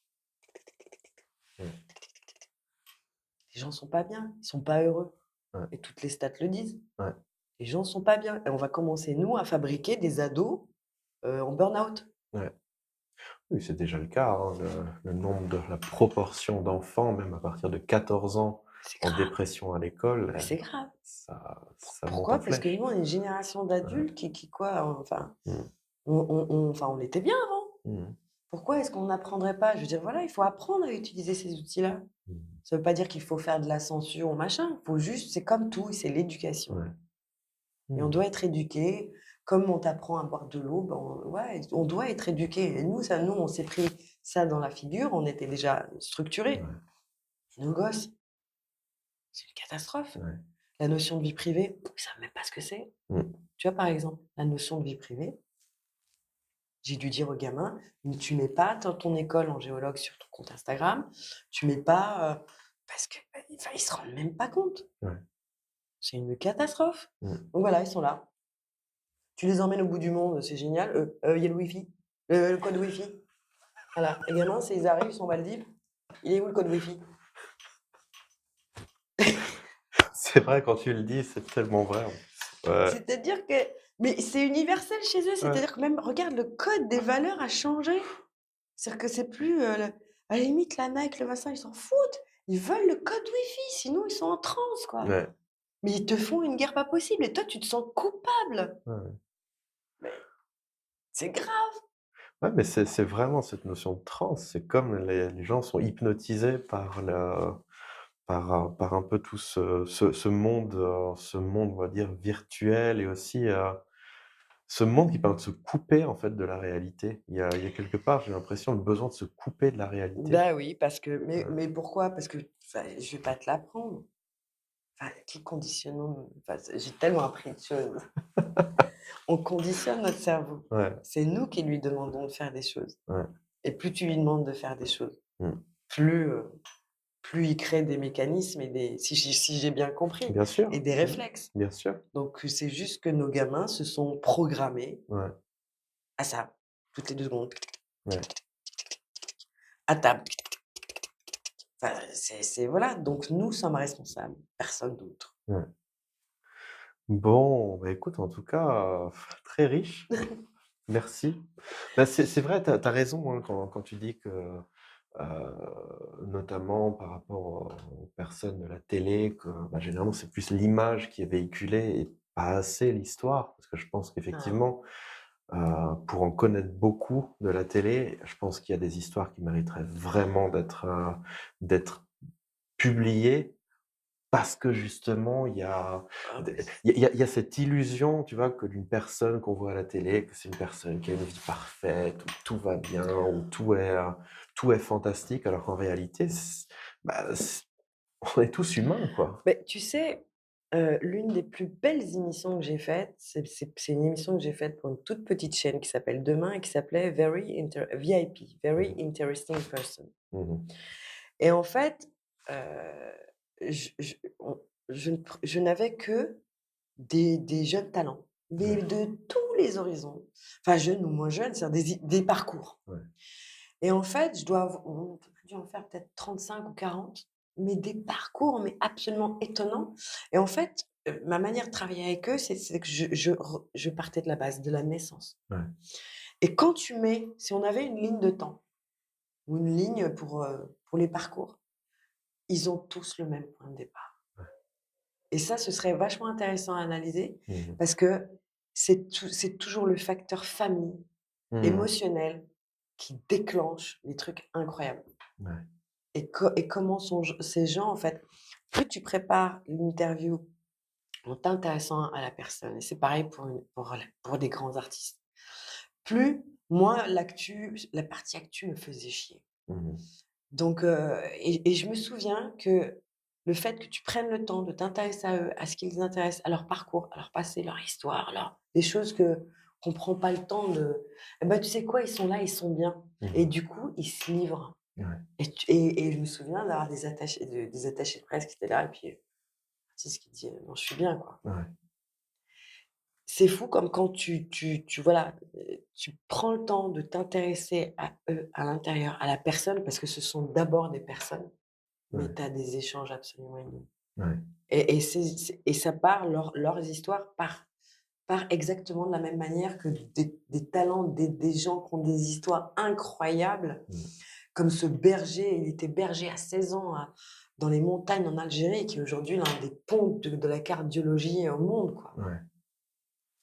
mmh, Les gens sont pas bien, ils sont pas heureux, ouais, et toutes les stats le disent. ouais, Les gens sont pas bien, et on va commencer, nous, à fabriquer des ados, en burn-out. ouais. Oui, c'est déjà le cas, hein, le nombre de la proportion d'enfants, même à partir de 14 ans, C'est en grave, dépression à l'école, mais c'est grave. ça monte en Pourquoi? Parce que nous, flèche. on est une génération Ouais, d'adultes qui quoi, enfin, mmh, on était bien avant. mmh, Pourquoi est-ce qu'on n'apprendrait pas? Je veux dire, voilà, il faut apprendre à utiliser ces outils-là. mmh, Ça veut pas dire qu'il faut faire de la censure ou machin, faut juste, c'est comme tout, c'est l'éducation. ouais, Et on mmh, doit être éduqué, comme on t'apprend à boire de l'eau, ben, ouais, on doit être éduqué. Et nous, on s'est pris ça dans la figure, on était déjà structurés. ouais, Et nos gosses, c'est une catastrophe. ouais, La notion de vie privée, ils savent même pas ce que c'est. mmh, Tu vois, par exemple, la notion de vie privée, j'ai dû dire aux gamins, mais tu mets pas ton école en géologue sur ton compte Instagram, tu mets pas, parce que, bah, enfin, ils se rendent même pas compte. ouais, C'est une catastrophe. mmh. Donc voilà, ils sont là. Tu les emmènes au bout du monde, c'est génial. Il y a le wifi, le code wifi. Voilà, les gamins, c'est ils arrivent, ils sont au Maldives. Il est où le code wifi? C'est vrai, quand tu le dis, c'est tellement vrai, en plus. Ouais, C'est-à-dire que mais c'est universel chez eux, ouais, c'est-à-dire que même regarde, le code des valeurs a changé. C'est-à-dire que c'est plus, le à la limite la Nike, le machin, ils s'en foutent. Ils veulent le code wifi, sinon ils sont en transe, quoi. ouais, Mais ils te font une guerre pas possible, et toi tu te sens coupable. ouais, ouais. Mais c'est grave. Ouais, mais c'est vraiment cette notion de transe, c'est comme les gens sont hypnotisés par par un peu tout ce monde, on va dire, virtuel et aussi, ce monde qui permet de se couper, en fait, de la réalité. Il y a quelque part, j'ai l'impression, le besoin de se couper de la réalité. Bah oui, parce que Heu, mais pourquoi? Parce que enfin, je vais pas te l'apprendre. enfin, qui conditionnons enfin, j'ai tellement appris de choses. On conditionne notre cerveau. Ouais, C'est nous qui lui demandons de faire des choses ouais. et plus tu lui demandes de faire des choses, Mmh. plus, plus il crée des mécanismes et des si j'ai bien compris Bien sûr. et des Mmh. réflexes. Bien sûr. Donc c'est juste que nos gamins se sont programmés Ouais, à ça, toutes les 2 secondes, ouais. à table, enfin, c'est voilà, donc nous sommes responsables, personne d'autre. Ouais. Bon, bah, écoute, en tout cas, très riche. Merci. Bah, c'est vrai, tu as raison, hein, quand tu dis que, notamment par rapport aux personnes de la télé, que, bah, généralement, c'est plus l'image qui est véhiculée et pas assez l'histoire. Parce que je pense Ah, qu'effectivement, pour en connaître beaucoup de la télé, je pense qu'il y a des histoires qui mériteraient vraiment d'être publiées parce que justement, il y a ah des oui. il y a cette illusion, tu vois, que d'une personne qu'on voit à la télé, que c'est une personne qui a une vie parfaite, où tout va bien, où tout est fantastique, alors qu'en réalité, bah, on est tous humains, quoi. Beh, tu sais, l'une des plus belles émissions que j'ai faites, c'est une émission que j'ai faite pour une toute petite chaîne qui s'appelle Demain et qui s'appelait VIP, Very Mmh Interesting Person mh. et en fait, heu, on je n'avais que des jeunes talents, mais Ouais, de tous les horizons, enfin jeunes ou moins jeunes, c'est-à-dire des parcours ouais. et en fait, je dois av on a dû en faire peut-être 35 ou 40, mais des parcours, mais absolument étonnants et en fait, ma manière de travailler avec eux, c'est que je partais de la base, de la naissance Ouais, et quand tu mets si on avait une ligne de temps ou une ligne pour les parcours, ils ont tous le même point de départ ouais. et ça, ce serait vachement intéressant à analyser Mmh mh. parce que c'est toujours le facteur famille, Mmh. émotionnel qui déclenche les trucs incroyables. Ouais. Et comment sont ces gens, en fait, plus tu prépares l'interview en t'intéressant à la personne et c'est pareil pour des grands artistes, plus moi la partie actu me faisait chier. Mmh mh. Donc et je me souviens que le fait que tu prennes le temps de t'intéresser à eux, à ce qui les intéresse, à leur parcours, à leur passé, leur histoire, des choses qu'on prend pas le temps de et bah, tu sais quoi? Ils sont là, ils sont bien et Mmh. du coup, ils se livrent. Ouais, Et je me souviens d'avoir des attachés de presse qui étaient là et puis, l'artiste qui dit: «Non, je suis bien», quoi. ouais. C'est fou comme quand tu voilà, tu prends le temps de t'intéresser à eux, à l'intérieur, à la personne, parce que ce sont d'abord des personnes, mais Ouais, tu as des échanges absolument inouïs. ouais. Et ça part leurs histoires part exactement de la même manière que des talents, des gens qui ont des histoires incroyables. Mmh. Comme ce berger, il était berger à 16 ans dans les montagnes en Algérie, qui est aujourd'hui l'un des pontes de la cardiologie au monde, quoi. Ouais.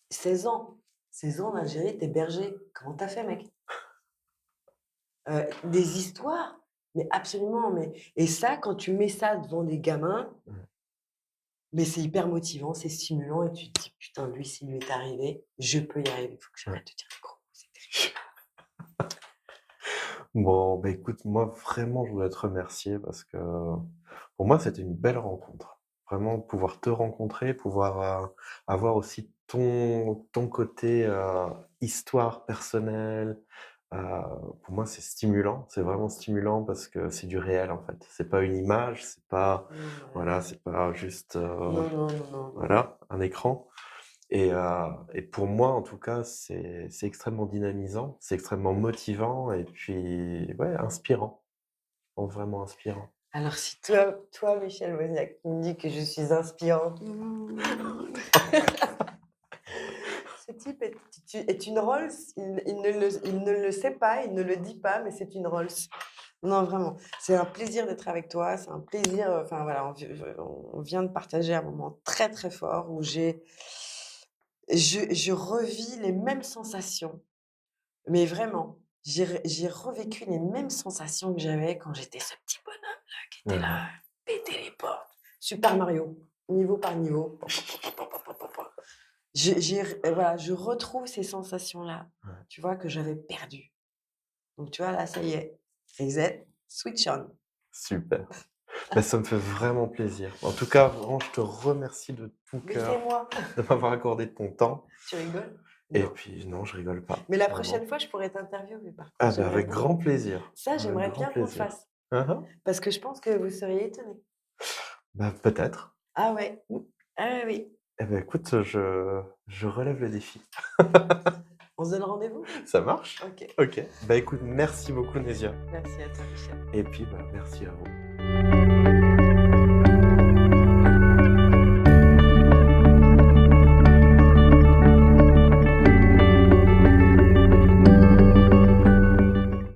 16 ans, 16 ans en Algérie, tu es berger. Comment tu as fait, mec? Des histoires, mais absolument, mais et ça, quand tu mets ça devant des gamins, Mmh. mais c'est hyper motivant, c'est stimulant et tu te dis: «Putain, lui, s'il lui est arrivé, je peux y arriver. Il faut que Ouais. j'arrête de dire des gros mots, c'est terrible». Bon, bah, écoute, moi, vraiment, je voulais te remercier parce que, pour moi, c'était une belle rencontre. Vraiment pouvoir te rencontrer, pouvoir, avoir aussi ton côté, histoire personnelle, heu, pour moi, c'est stimulant. C'est vraiment stimulant parce que c'est du réel, en fait. C'est pas une image, c'est pas Mmh, ouais. voilà, c'est pas juste, Non, non, non, non, non. voilà, un écran. Et pour moi, en tout cas, c'est extrêmement dynamisant, c'est extrêmement motivant et puis, ouais, inspirant, vraiment inspirant. Alors si toi Michel Wozniak, tu me dis que je suis inspirante, ce type est une Rolls, il ne le sait pas, il ne le dit pas, mais c'est une Rolls. Non, vraiment, c'est un plaisir d'être avec toi, c'est un plaisir, enfin voilà, on vient de partager un moment très, très fort où je revis les mêmes sensations, mais vraiment, j'ai revécu les mêmes sensations que j'avais quand j'étais ce petit bonhomme-là qui était Mmh là, mh. péter les portes. Super Mario, niveau par niveau. Voilà, je retrouve ces sensations-là, Ouais, tu vois, que j'avais perdues. Donc tu vois, là, ça y est, reset, switch on. super. Bah, ça me fait vraiment plaisir. En tout cas, vraiment, je te remercie de tout Mais cœur c'est moi. de m'avoir accordé de ton temps. Tu rigoles? Et Non. puis, non, je rigole pas, Mais la vraiment. prochaine fois, je pourrais t'interviewer par contre, Ah, bah, j'aimerais avec bien. grand plaisir. Ça, Avec j'aimerais grand bien qu'on le plaisir. fasse Hein. parce que je pense que vous seriez étonnés. Bah, peut-être. Ah ouais. Ah oui. Eh ben, écoute, je relève le défi. On se donne rendez-vous? Ça marche? OK. OK. Bah, écoute, merci beaucoup, Nézia. Merci à toi, Michel. Et puis, bah, merci à vous.